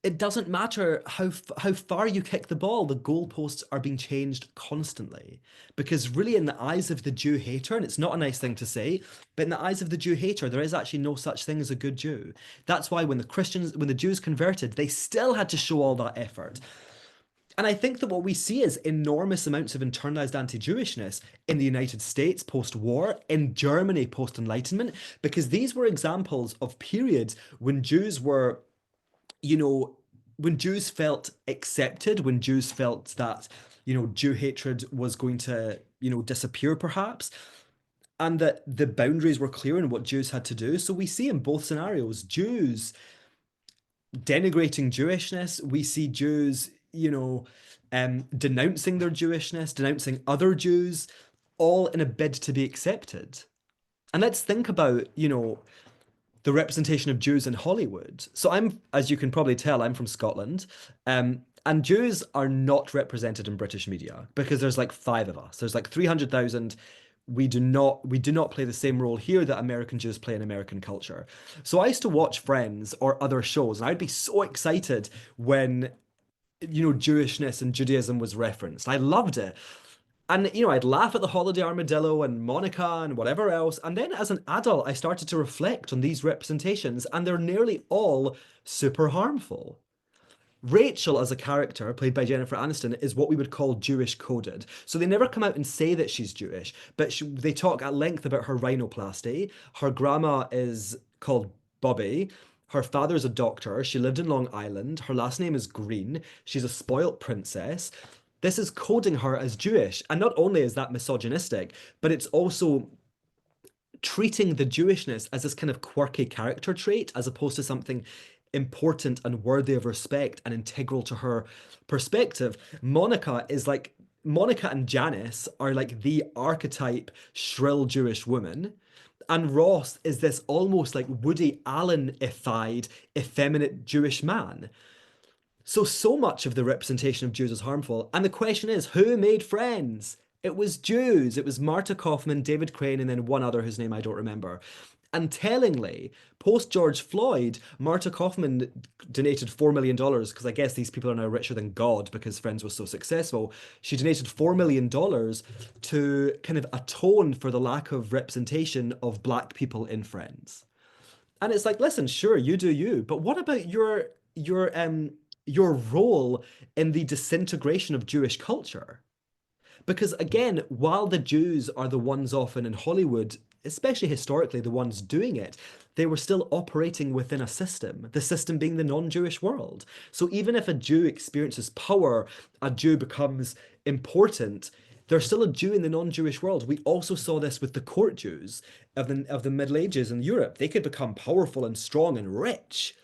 It doesn't matter how far you kick the ball, the goalposts are being changed constantly. Because really, in the eyes of the Jew hater, and it's not a nice thing to say, but in the eyes of the Jew hater, there is actually no such thing as a good Jew. That's why when the Jews converted, they still had to show all that effort. And I think that what we see is enormous amounts of internalized anti-Jewishness in the United States post-war, in Germany post-Enlightenment, because these were examples of periods when Jews were, when Jews felt accepted, when Jews felt that, Jew hatred was going to, disappear perhaps, and that the boundaries were clear in what Jews had to do. So we see in both scenarios, Jews denigrating Jewishness. We see Jews, denouncing their Jewishness, denouncing other Jews, all in a bid to be accepted. And let's think about, the representation of Jews in Hollywood. So as you can probably tell, I'm from Scotland. And Jews are not represented in British media because there's like five of us. There's like 300,000. We do not play the same role here that American Jews play in American culture. So I used to watch Friends or other shows, and I'd be so excited when, Jewishness and Judaism was referenced. I loved it. And, I'd laugh at the Holiday Armadillo and Monica and whatever else. And then as an adult, I started to reflect on these representations, and they're nearly all super harmful. Rachel, as a character, played by Jennifer Aniston, is what we would call Jewish coded. So they never come out and say that she's Jewish, but they talk at length about her rhinoplasty. Her grandma is called Bobby. Her father's a doctor. She lived in Long Island. Her last name is Green. She's a spoilt princess. This is coding her as Jewish. And not only is that misogynistic, but it's also treating the Jewishness as this kind of quirky character trait as opposed to something important and worthy of respect and integral to her perspective. Monica and Janice are like the archetype shrill Jewish woman. And Ross is this almost like Woody Allen-ified, effeminate Jewish man. So much of the representation of Jews is harmful. And the question is, who made friends? It was Jews. It was Marta Kaufman, David Crane, and then one other whose name I don't remember. And tellingly, post George Floyd, Marta Kaufman donated $4 million because I guess these people are now richer than God because Friends was so successful. She donated $4 million to kind of atone for the lack of representation of black people in Friends. And it's like, listen, sure, you do you, but what about your role in the disintegration of Jewish culture? Because again, while the Jews are the ones often in Hollywood, especially historically, the ones doing it, they were still operating within a system, the system being the non-Jewish world. So even if a Jew experiences power, a Jew becomes important, there's still a Jew in the non-Jewish world. We also saw this with the court Jews of the Middle Ages in Europe. They could become powerful and strong and rich.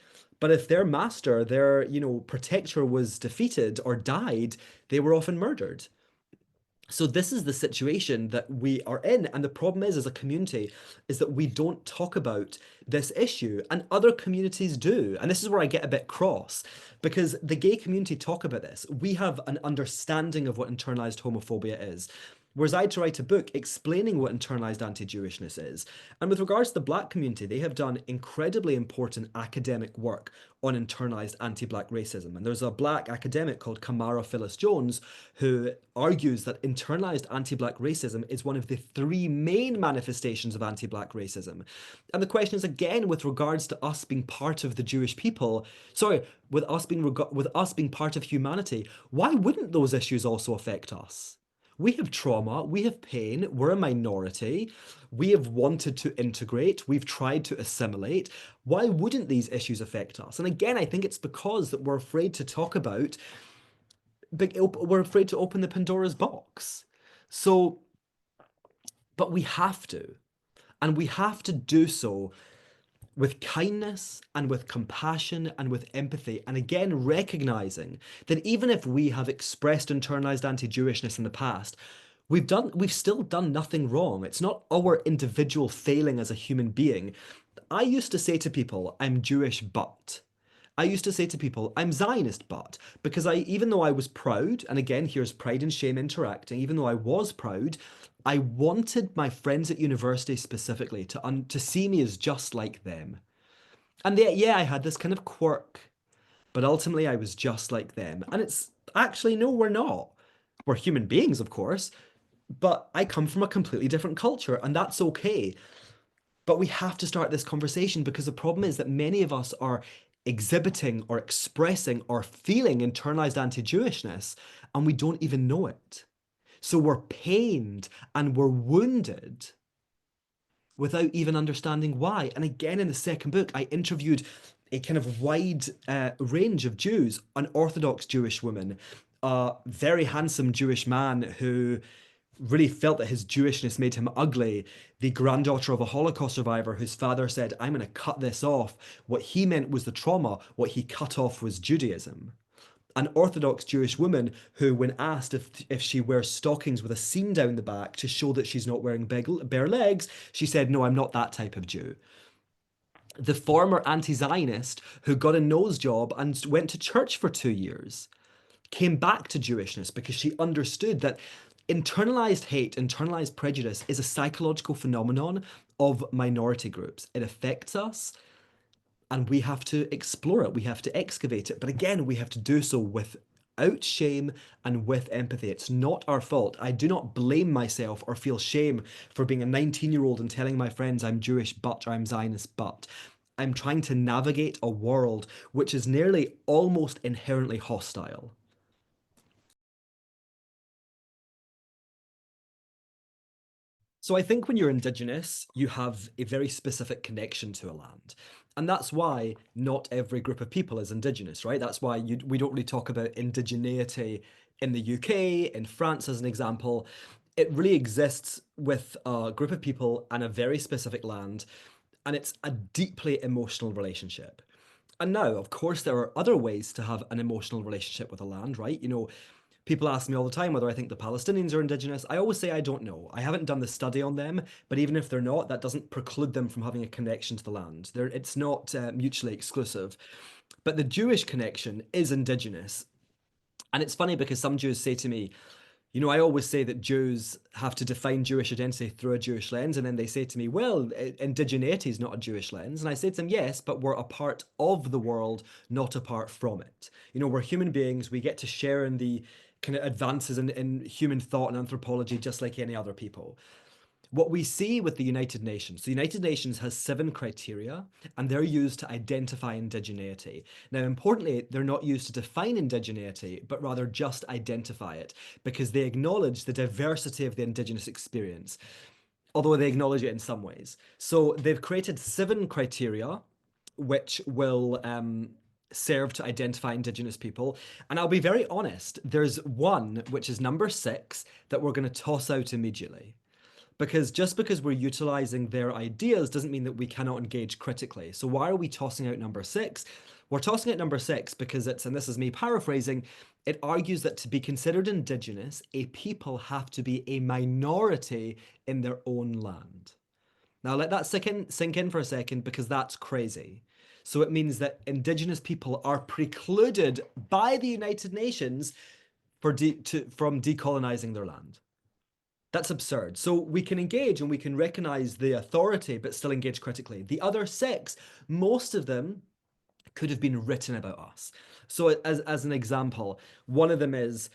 But if their master, their, protector was defeated or died, they were often murdered. So this is the situation that we are in, and the problem is, as a community, is that we don't talk about this issue, and other communities do. And this is where I get a bit cross, because the gay community talk about this. We have an understanding of what internalized homophobia is. Whereas I had to write a book explaining what internalized anti-Jewishness is. And with regards to the black community, they have done incredibly important academic work on internalized anti-black racism. And there's a black academic called Kamara Phyllis Jones who argues that internalized anti-black racism is one of the three main manifestations of anti-black racism. And the question is, again, with regards to us being part of the Jewish people, sorry, with us being part of humanity, why wouldn't those issues also affect us? We have trauma, we have pain, we're a minority, we have wanted to integrate, we've tried to assimilate. Why wouldn't these issues affect us? And again, I think it's because that we're afraid to talk about, we're afraid to open the Pandora's box. So, but we have to, and we have to do so with kindness and with compassion and with empathy. And again, recognizing that even if we have expressed internalized anti-Jewishness in the past, we've still done nothing wrong. It's not our individual failing as a human being. I used to say to people, I'm Jewish, but. I used to say to people, I'm Zionist, but. Because even though I was proud, and again, here's pride and shame interacting, even though I was proud, I wanted my friends at university specifically to see me as just like them. And yeah, I had this kind of quirk, but ultimately I was just like them. And it's actually, no, we're not. We're human beings, of course, but I come from a completely different culture, and that's okay. But we have to start this conversation because the problem is that many of us are exhibiting or expressing or feeling internalized anti-Jewishness, and we don't even know it. So we're pained and we're wounded without even understanding why. And again, in the second book, I interviewed a kind of wide range of Jews, an Orthodox Jewish woman, a very handsome Jewish man who really felt that his Jewishness made him ugly, the granddaughter of a Holocaust survivor whose father said, I'm going to cut this off. What he meant was the trauma, what he cut off was Judaism. An Orthodox Jewish woman who, when asked if she wears stockings with a seam down the back to show that she's not wearing bare legs, she said, no, I'm not that type of Jew. The former anti-Zionist who got a nose job and went to church for 2 years came back to Jewishness because she understood that internalized hate, internalized prejudice is a psychological phenomenon of minority groups. It affects us, and we have to explore it. We have to excavate it. But again, we have to do so without shame and with empathy. It's not our fault. I do not blame myself or feel shame for being a 19-year-old and telling my friends I'm Jewish, but, or I'm Zionist, but. I'm trying to navigate a world which is nearly almost inherently hostile. So I think when you're Indigenous, you have a very specific connection to a land. And that's why not every group of people is Indigenous, right? That's why we don't really talk about indigeneity in the UK, in France, as an example. It really exists with a group of people and a very specific land, and it's a deeply emotional relationship. And now, of course, there are other ways to have an emotional relationship with a land, right? People ask me all the time whether I think the Palestinians are indigenous. I always say I don't know. I haven't done the study on them, but even if they're not, that doesn't preclude them from having a connection to the land. It's not mutually exclusive. But the Jewish connection is indigenous. And it's funny because some Jews say to me, I always say that Jews have to define Jewish identity through a Jewish lens. And then they say to me, well, indigeneity is not a Jewish lens. And I say to them, yes, but we're a part of the world, not apart from it. We're human beings. We get to share in the kind of advances in human thought and anthropology, just like any other people. What we see with the United Nations, the United Nations has 7 criteria, and they're used to identify indigeneity. Now, importantly, they're not used to define indigeneity, but rather just identify it, because they acknowledge the diversity of the Indigenous experience, although they acknowledge it in some ways. So they've created 7 criteria, which will serve to identify Indigenous people. And I'll be very honest, there's one, which is number 6, that we're going to toss out immediately. Because just because we're utilizing their ideas doesn't mean that we cannot engage critically. So why are we tossing out number 6? We're tossing out number 6 because it's, and this is me paraphrasing, it argues that to be considered indigenous, a people have to be a minority in their own land. Now let that sink in for a second because that's crazy. So it means that indigenous people are precluded by the United Nations from decolonizing their land. That's absurd. So we can engage and we can recognize the authority, but still engage critically. The other 6, most of them could have been written about us. So as an example, one of them is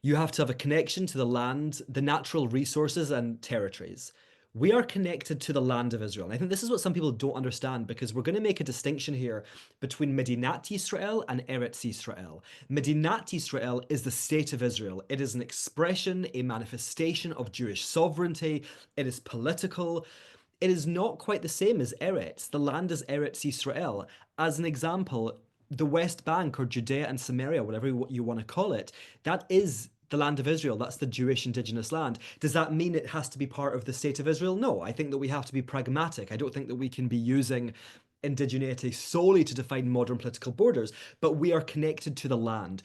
you have to have a connection to the land, the natural resources and territories. We are connected to the land of Israel. And I think this is what some people don't understand because we're going to make a distinction here between Medinat Yisrael and Eretz Yisrael. Medinat Yisrael is the state of Israel. It is an expression, a manifestation of Jewish sovereignty. It is political. It is not quite the same as Eretz. The land is Eretz Yisrael. As an example, the West Bank or Judea and Samaria, whatever you want to call it, that is the land of Israel. That's the Jewish indigenous land. Does that mean it has to be part of the state of Israel? No, I think that we have to be pragmatic. I don't think that we can be using indigeneity solely to define modern political borders, but we are connected to the land.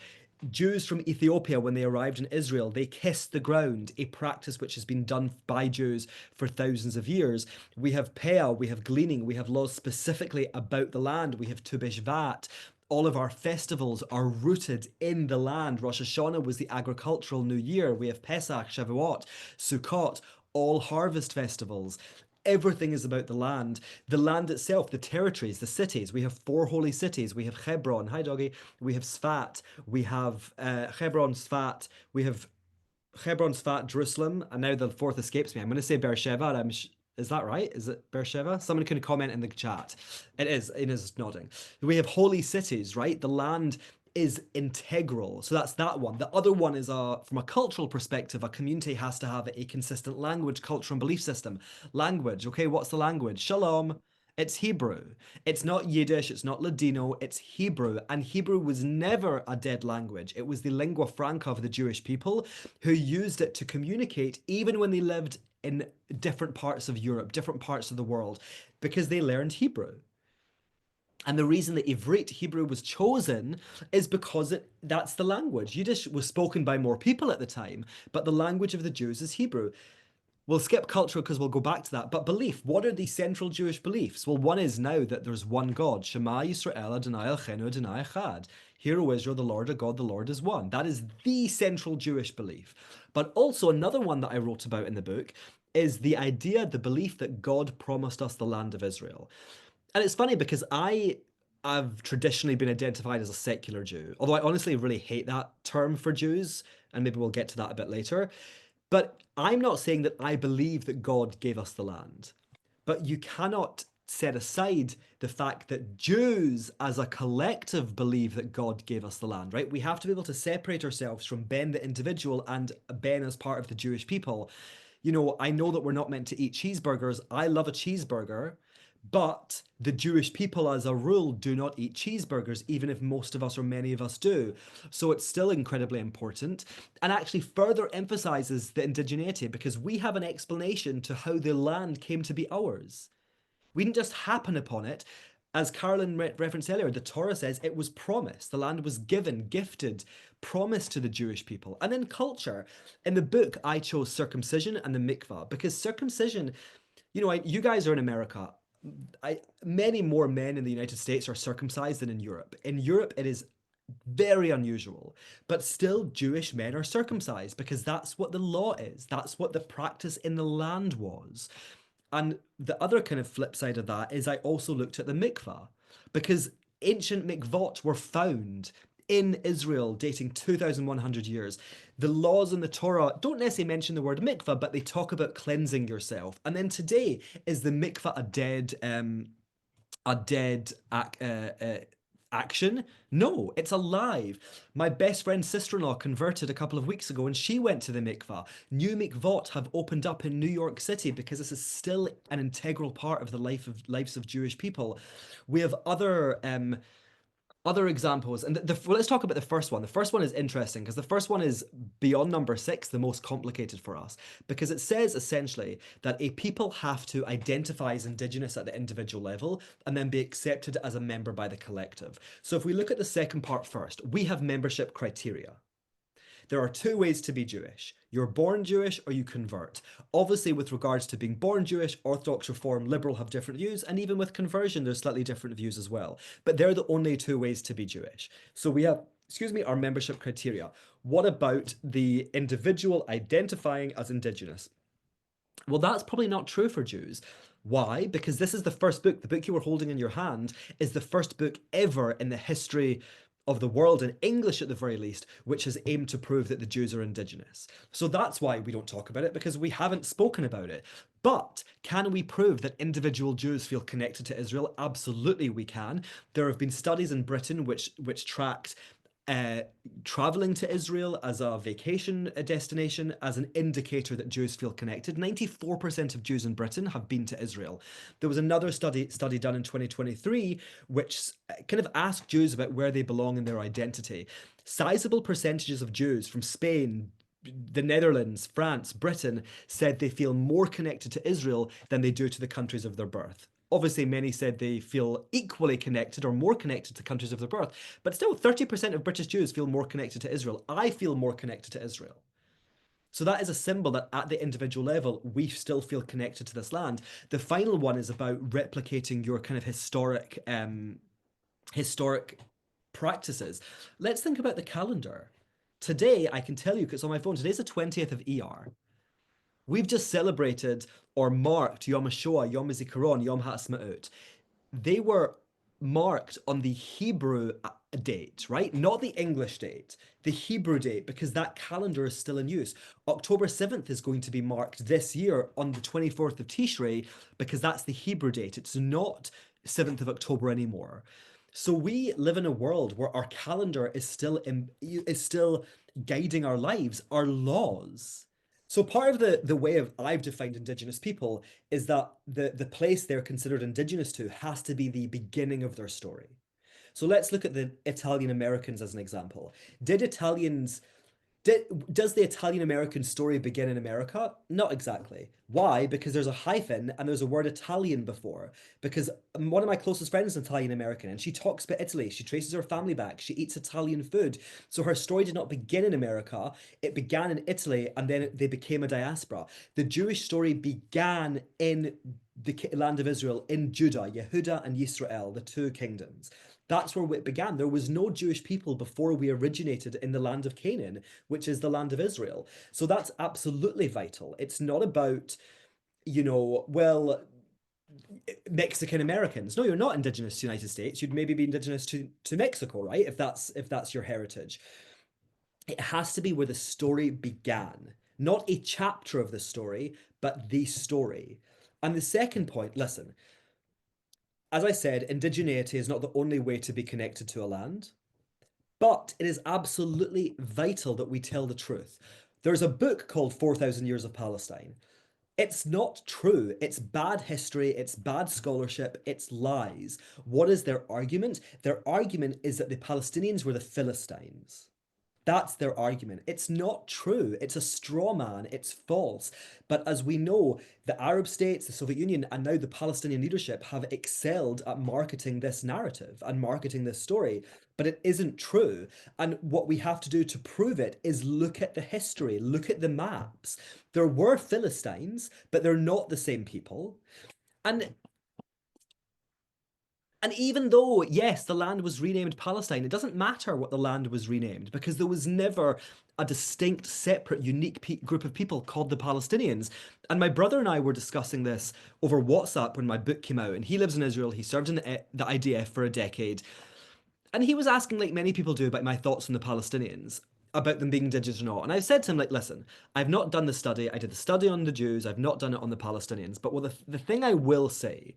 Jews from Ethiopia, when they arrived in Israel, they kissed the ground, a practice which has been done by Jews for thousands of years. We have Peah, we have gleaning, we have laws specifically about the land, we have Tu B'Shvat. All of our festivals are rooted in the land. Rosh Hashanah was the agricultural new year. We have Pesach, Shavuot, Sukkot, all harvest festivals. Everything is about the land itself, the territories, the cities. We have 4 holy cities. We have Hebron, hi doggy. We have Sfat. We have Hebron, Sfat. We have Hebron, Sfat, Jerusalem, and now the fourth escapes me. I'm going to say Beersheba. Is that right? Is it Beersheba? Someone can comment in the chat. It is. It is nodding. We have holy cities, right? The land is integral. So that's that one. The other one is from a cultural perspective, a community has to have a consistent language, culture, and belief system. Language. Okay, what's the language? Shalom. It's Hebrew. It's not Yiddish, it's not Ladino, it's Hebrew. And Hebrew was never a dead language. It was the lingua franca of the Jewish people who used it to communicate even when they lived in different parts of Europe, different parts of the world, because they learned Hebrew. And the reason that Ivrit, Hebrew, was chosen is because that's the language. Yiddish was spoken by more people at the time, but the language of the Jews is Hebrew. We'll skip culture because we'll go back to that. But belief, what are the central Jewish beliefs? Well, one is now that there's one God. Shema Yisrael Adonai Elchenu Adonai Echad. Hear, O Israel, the Lord our God, the Lord is one. That is the central Jewish belief. But also another one that I wrote about in the book is the idea, the belief that God promised us the land of Israel. And it's funny because I've traditionally been identified as a secular Jew, although I honestly really hate that term for Jews, and maybe we'll get to that a bit later. But I'm not saying that I believe that God gave us the land. But you cannot set aside the fact that Jews as a collective believe that God gave us the land, right? We have to be able to separate ourselves from Ben the individual and Ben as part of the Jewish people. I know that we're not meant to eat cheeseburgers. I love a cheeseburger. But the Jewish people, as a rule, do not eat cheeseburgers, even if most of us or many of us do. So it's still incredibly important and actually further emphasizes the indigeneity because we have an explanation to how the land came to be ours. We didn't just happen upon it. As Carolyn referenced earlier, the Torah says it was promised. The land was given, gifted, promised to the Jewish people. And in culture, in the book, I chose circumcision and the mikvah because circumcision, you guys are in America. many more men in the United States are circumcised than in Europe. In Europe, it is very unusual, but still Jewish men are circumcised because that's what the law is. That's what the practice in the land was. And the other kind of flip side of that is I also looked at the mikvah because ancient mikvot were found in Israel dating 2,100 years. The laws in the Torah don't necessarily mention the word mikvah, but they talk about cleansing yourself. And then today, is the mikvah a dead action? No, it's alive. My best friend's sister-in-law converted a couple of weeks ago and she went to the mikvah. New mikvot have opened up in New York City because this is still an integral part of the lives of Jewish people. We have other examples, and well, let's talk about the first one. The first one is interesting because the first one is beyond number six, the most complicated for us, because it says essentially that a people have to identify as Indigenous at the individual level and then be accepted as a member by the collective. So if we look at the second part first, we have membership criteria. There are two ways to be Jewish. You're born Jewish or you convert. Obviously, with regards to being born Jewish, Orthodox, Reform, Liberal have different views, and even with conversion, there's slightly different views as well. But they're the only two ways to be Jewish. So we have, excuse me, our membership criteria. What about the individual identifying as Indigenous? Well, that's probably not true for Jews. Why? Because this is the first book, the book you were holding in your hand is the first book ever in the history of the world, in English at the very least, which has aimed to prove that the Jews are indigenous. So that's why we don't talk about it, because we haven't spoken about it. But can we prove that individual Jews feel connected to Israel? Absolutely, we can. There have been studies in Britain which tracked uh, traveling to Israel as a vacation destination as an indicator that Jews feel connected. 94% of Jews in Britain have been to Israel. There was another study done in 2023 which kind of asked Jews about where they belong in their identity. Sizable percentages of Jews from Spain, the Netherlands, France, Britain said they feel more connected to Israel than they do to the countries of their birth. Obviously, many said they feel equally connected or more connected to countries of their birth, but still 30% of British Jews feel more connected to Israel. I feel more connected to Israel. So that is a symbol that at the individual level, we still feel connected to this land. The final one is about replicating your kind of historic practices. Let's think about the calendar. Today, I can tell you, because on my phone, today's the 20th of ER. We've just celebrated or marked Yom HaShoah, Yom HaZikaron, Yom HaAtzmaut. They were marked on the Hebrew date, right? Not the English date, the Hebrew date, because that calendar is still in use. October 7th is going to be marked this year on the 24th of Tishrei, because that's the Hebrew date. It's not 7th of October anymore. So we live in a world where our calendar is still guiding our lives, our laws. So part of the way of I've defined Indigenous people is that the place they're considered Indigenous to has to be the beginning of their story. So let's look at the Italian Americans as an example. Did Italians does the Italian American story begin in America? Not exactly. Why? Because there's a hyphen and there's a word Italian before. Because one of my closest friends is Italian American and she talks about Italy. She traces her family back. She eats Italian food. So her story did not begin in America. It began in Italy and then they became a diaspora. The Jewish story began in the land of Israel, in Judah, Yehuda and Yisrael, the two kingdoms. That's where it began. There was no Jewish people before we originated in the land of Canaan, which is the land of Israel. So that's absolutely vital. It's not about, well, Mexican Americans. No, you're not indigenous to the United States. You'd maybe be indigenous to Mexico, right? If that's your heritage. It has to be where the story began, not a chapter of the story, but the story. And the second point, listen, as I said, indigeneity is not the only way to be connected to a land. But it is absolutely vital that we tell the truth. There's a book called 4,000 Years of Palestine. It's not true. It's bad history. It's bad scholarship. It's lies. What is their argument? Their argument is that the Palestinians were the Philistines. That's their argument. It's not true. It's a straw man. It's false. But as we know, the Arab states, the Soviet Union, and now the Palestinian leadership have excelled at marketing this narrative and marketing this story. But it isn't true. And what we have to do to prove it is look at the history, look at the maps. There were Philistines, but they're not the same people. And And even though, yes, the land was renamed Palestine, it doesn't matter what the land was renamed because there was never a distinct, separate, unique group of people called the Palestinians. And my brother and I were discussing this over WhatsApp when my book came out. And he lives in Israel. He served in the IDF for a decade. And he was asking, like many people do, about my thoughts on the Palestinians, about them being indigenous or not. And I said to him, like, listen, I've not done the study. I did the study on the Jews. I've not done it on the Palestinians. But the thing I will say,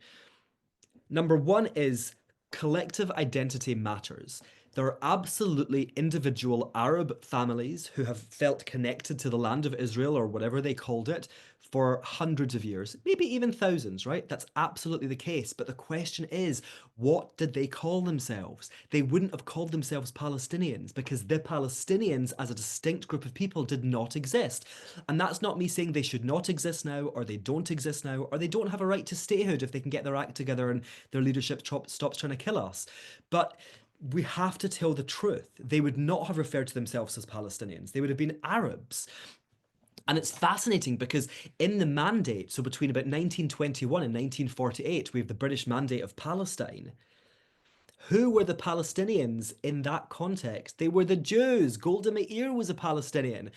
number one is collective identity matters. There are absolutely individual Arab families who have felt connected to the land of Israel or whatever they called it for hundreds of years, maybe even thousands, right? That's absolutely the case. But the question is, what did they call themselves? They wouldn't have called themselves Palestinians because the Palestinians as a distinct group of people did not exist. And that's not me saying they should not exist now, or they don't exist now, or they don't have a right to statehood if they can get their act together and their leadership stops trying to kill us. But we have to tell the truth. They would not have referred to themselves as Palestinians. They would have been Arabs. And it's fascinating because in the mandate, so between about 1921 and 1948, we have the British Mandate of Palestine. Who were the Palestinians in that context? They were the Jews. Golda Meir was a Palestinian.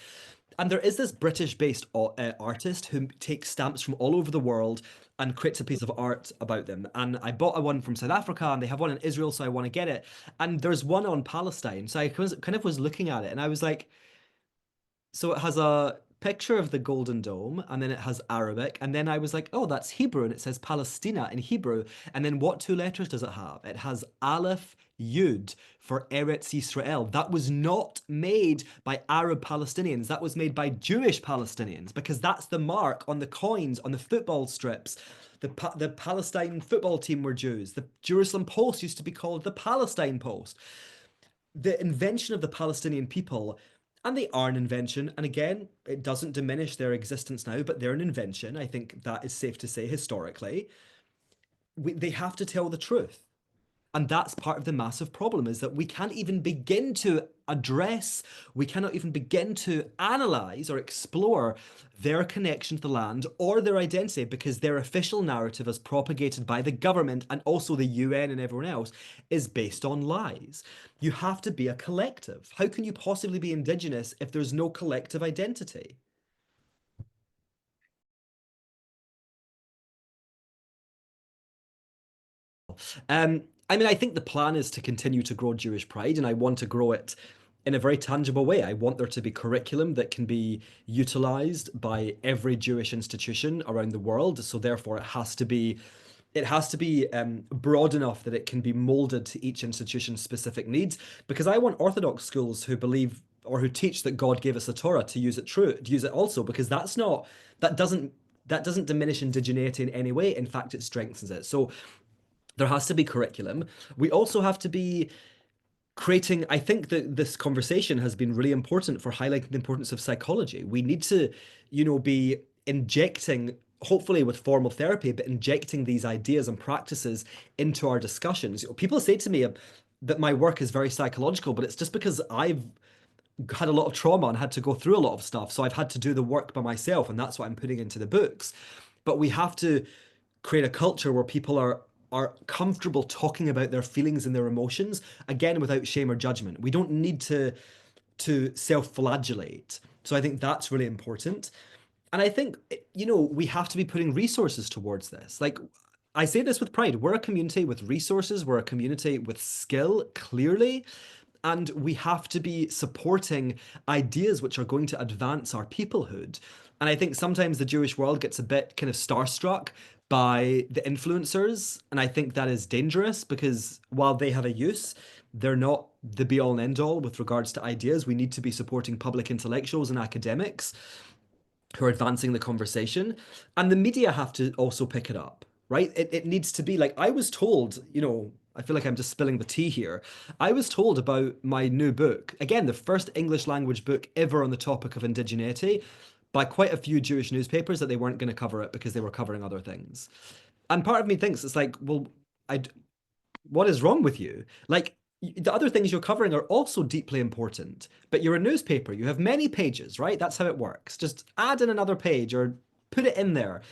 And there is this British-based artist who takes stamps from all over the world and creates a piece of art about them. And I bought a one from South Africa, and they have one in Israel, so I want to get it. And there's one on Palestine, so I was looking at it, and I was like, so it has a picture of the Golden Dome, and then it has Arabic, and then I was like, oh, that's Hebrew, and it says Palestina in Hebrew. And then what two letters does it have? It has Aleph Yud for Eretz Yisrael. That was not made by Arab Palestinians. That was made by Jewish Palestinians because that's the mark on the coins, on the football strips. The Palestine football team were Jews. The Jerusalem Post used to be called the Palestine Post. The invention of the Palestinian people, and they are an invention, and again, it doesn't diminish their existence now, but they're an invention. I think that is safe to say historically. They have to tell the truth. And that's part of the massive problem is that we can't even begin to address, we cannot even begin to analyze or explore their connection to the land or their identity because their official narrative as propagated by the government and also the UN and everyone else is based on lies. You have to be a collective. How can you possibly be Indigenous if there's no collective identity? I mean, I think the plan is to continue to grow Jewish pride, and I want to grow it in a very tangible way. I want there to be curriculum that can be utilized by every Jewish institution around the world. So therefore, it has to be broad enough that it can be molded to each institution's specific needs. Because I want Orthodox schools who believe or who teach that God gave us the Torah to use it to use it also, because that doesn't that doesn't diminish indigeneity in any way. In fact, it strengthens it. So there has to be curriculum. We also have to be creating, I think that this conversation has been really important for highlighting the importance of psychology. We need to, be injecting, hopefully with formal therapy, but injecting these ideas and practices into our discussions. People say to me that my work is very psychological, but it's just because I've had a lot of trauma and had to go through a lot of stuff. So I've had to do the work by myself, and that's what I'm putting into the books. But we have to create a culture where people are comfortable talking about their feelings and their emotions, again, without shame or judgment. We don't need to self-flagellate. So I think that's really important. And I think, we have to be putting resources towards this. Like, I say this with pride. We're a community with resources. We're a community with skill, clearly. And we have to be supporting ideas which are going to advance our peoplehood. And I think sometimes the Jewish world gets a bit kind of starstruck by the influencers. And I think that is dangerous because while they have a use, they're not the be all and end all with regards to ideas. We need to be supporting public intellectuals and academics who are advancing the conversation. And the media have to also pick it up, right? It needs to be like I was told, I feel like I'm just spilling the tea here. I was told about my new book, again, the first English language book ever on the topic of indigeneity, by quite a few Jewish newspapers that they weren't going to cover it because they were covering other things. And part of me thinks it's like, well, I what is wrong with you? Like, the other things you're covering are also deeply important, but you're a newspaper. You have many pages, right? That's how it works. Just add in another page or put it in there.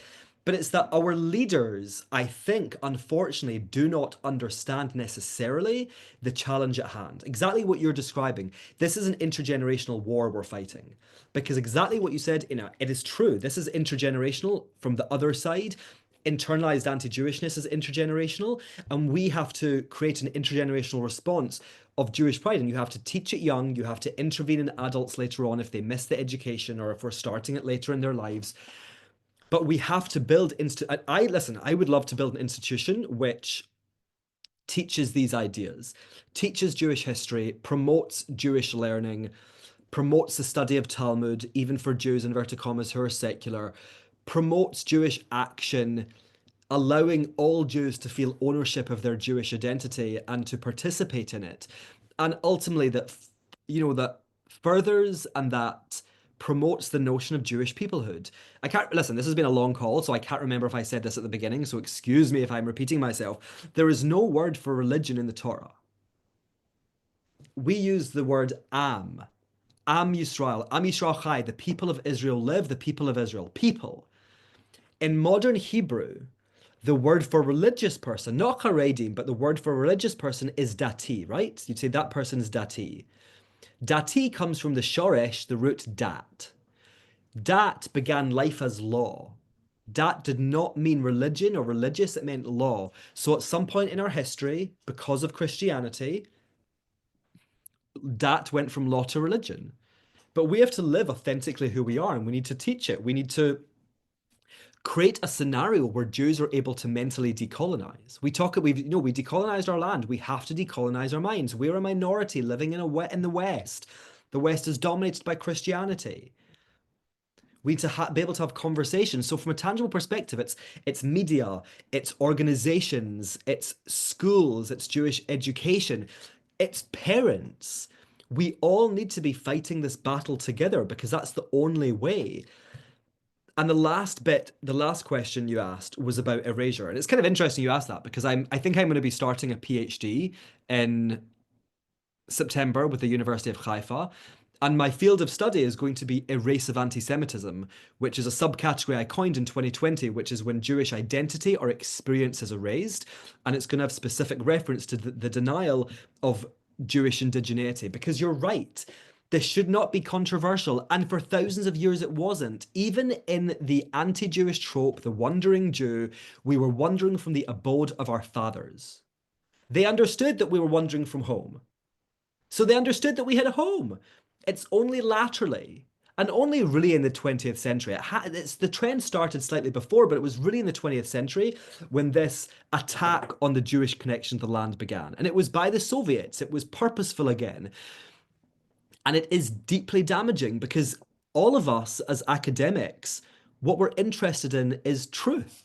But it's that our leaders, I think, unfortunately, do not understand necessarily the challenge at hand. Exactly what you're describing. This is an intergenerational war we're fighting. Because exactly what you said, it is true. This is intergenerational from the other side. Internalized anti-Jewishness is intergenerational, and we have to create an intergenerational response of Jewish pride. And you have to teach it young, you have to intervene in adults later on if they miss the education or if we're starting it later in their lives. But we have to build I listen, I would love to build an institution which teaches these ideas, teaches Jewish history, promotes Jewish learning, promotes the study of Talmud, even for Jews, inverted commas, who are secular, promotes Jewish action, allowing all Jews to feel ownership of their Jewish identity and to participate in it. And ultimately that furthers and that promotes the notion of Jewish peoplehood. I can't listen, this has been a long call, so I can't remember if I said this at the beginning, so excuse me if I'm repeating myself. There is no word for religion in the Torah. We use the word Am Yisrael, Am Yisrael Chai, the people of Israel live, the people of Israel, people. In modern Hebrew, the word for religious person, not Haredim, but the word for religious person is dati, right? You'd say that person is dati. Dati comes from the shoresh, the root dat. Dat began life as law. Dat did not mean religion or religious, it meant law. So at some point in our history, because of Christianity, dat went from law to religion. But we have to live authentically who we are, and we need to teach it. We need to create a scenario where Jews are able to mentally decolonize. We decolonized our land. We have to decolonize our minds. We're a minority living in the West. The West is dominated by Christianity. We need to be able to have conversations. So from a tangible perspective, it's media, it's organizations, it's schools, it's Jewish education, it's parents. We all need to be fighting this battle together because that's the only way. And the last question you asked was about erasure. And it's kind of interesting you asked that because I think I'm going to be starting a PhD in September with the University of Haifa. And my field of study is going to be erasive anti-Semitism, which is a subcategory I coined in 2020, which is when Jewish identity or experience is erased. And it's going to have specific reference to the denial of Jewish indigeneity. Because you're right, this should not be controversial. And for thousands of years, it wasn't. Even in the anti-Jewish trope, the wandering Jew, we were wandering from the abode of our fathers. They understood that we were wandering from home. So they understood that we had a home. It's only laterally, and only really in the 20th century. The trend started slightly before, but it was really in the 20th century when this attack on the Jewish connection to the land began. And it was by the Soviets. It was purposeful again. And it is deeply damaging because all of us as academics, what we're interested in is truth.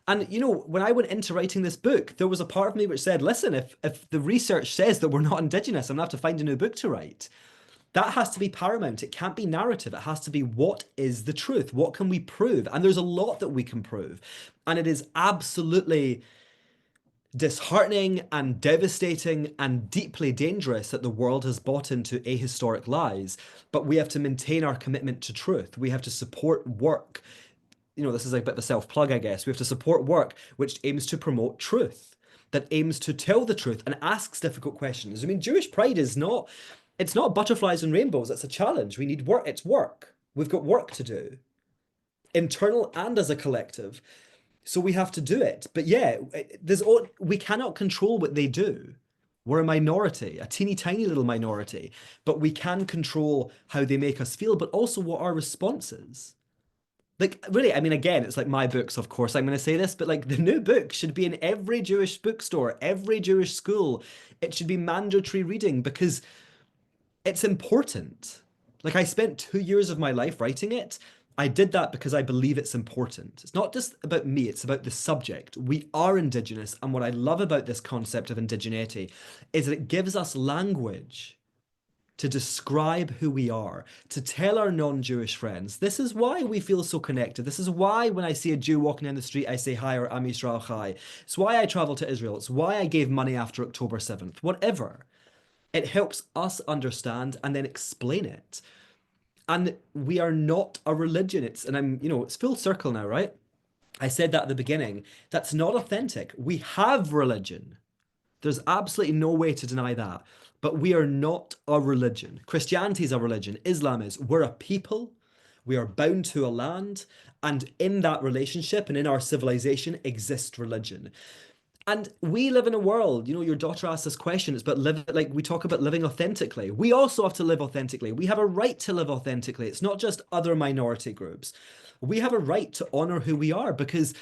And when I went into writing this book, there was a part of me which said, listen, if the research says that we're not Indigenous, I'm gonna have to find a new book to write. That has to be paramount. It can't be narrative. It has to be what is the truth? What can we prove? And there's a lot that we can prove. And it is absolutely disheartening and devastating and deeply dangerous that the world has bought into ahistoric lies. But we have to maintain our commitment to truth. We have to support work. This is a bit of a self-plug, I guess. We have to support work which aims to promote truth, that aims to tell the truth and asks difficult questions. I mean, Jewish pride it's not butterflies and rainbows. It's a challenge. We need work. It's work. We've got work to do, internal and as a collective. So we have to do it. But yeah, we cannot control what they do. We're a minority, a teeny tiny little minority, but we can control how they make us feel, but also what our response is. Like, really, I mean, again, it's like my books, of course, I'm going to say this, but like the new book should be in every Jewish bookstore, every Jewish school. It should be mandatory reading because it's important. Like, I spent 2 years of my life writing it. I did that because I believe it's important. It's not just about me, it's about the subject. We are Indigenous, and what I love about this concept of indigeneity is that it gives us language to describe who we are, to tell our non-Jewish friends, this is why we feel so connected. This is why when I see a Jew walking down the street, I say hi or Am Yisrael Chai. It's why I travel to Israel. It's why I gave money after October 7th. Whatever. It helps us understand and then explain it. And we are not a religion. It's full circle now, right? I said that at the beginning. That's not authentic. We have religion. There's absolutely no way to deny that. But we are not a religion. Christianity is a religion. Islam is. We're a people. We are bound to a land. And in that relationship and in our civilization exists religion. And we live in a world, your daughter asked this question, it's about live like we talk about living authentically. We also have to live authentically. We have a right to live authentically. It's not just other minority groups. We have a right to honor who we are because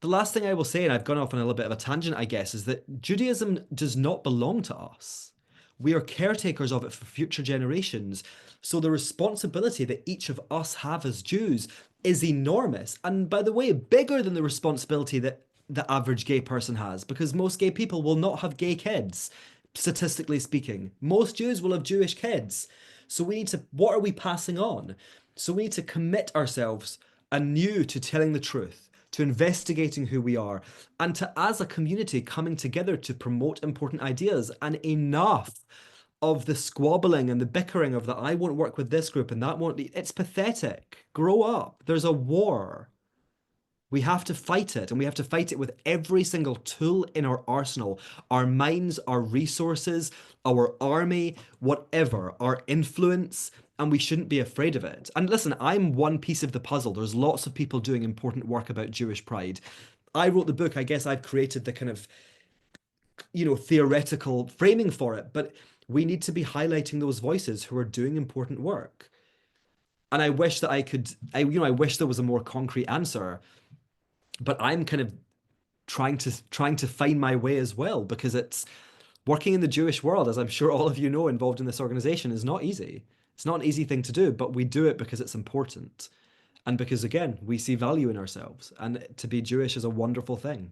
the last thing I will say, and I've gone off on a little bit of a tangent, I guess, is that Judaism does not belong to us. We are caretakers of it for future generations. So the responsibility that each of us have as Jews is enormous. And by the way, bigger than the responsibility that the average gay person has, because most gay people will not have gay kids, statistically speaking. Most Jews will have Jewish kids. So we need to, what are we passing on? So we need to commit ourselves anew to telling the truth, to investigating who we are, and to, as a community, coming together to promote important ideas. And enough of the squabbling and the bickering of that I won't work with this group and that won't be. It's pathetic. Grow up. There's a war. We have to fight it, and we have to fight it with every single tool in our arsenal, our minds, our resources, our army, whatever, our influence, and we shouldn't be afraid of it. And listen, I'm one piece of the puzzle. There's lots of people doing important work about Jewish pride. I wrote the book. I guess I've created the kind of, theoretical framing for it, but we need to be highlighting those voices who are doing important work. And I wish that I could, I wish there was a more concrete answer, but I'm kind of trying to find my way as well because it's working in the Jewish world, as I'm sure all of you know, involved in this organization is not easy. It's not an easy thing to do, but we do it because it's important and because again, we see value in ourselves and to be Jewish is a wonderful thing.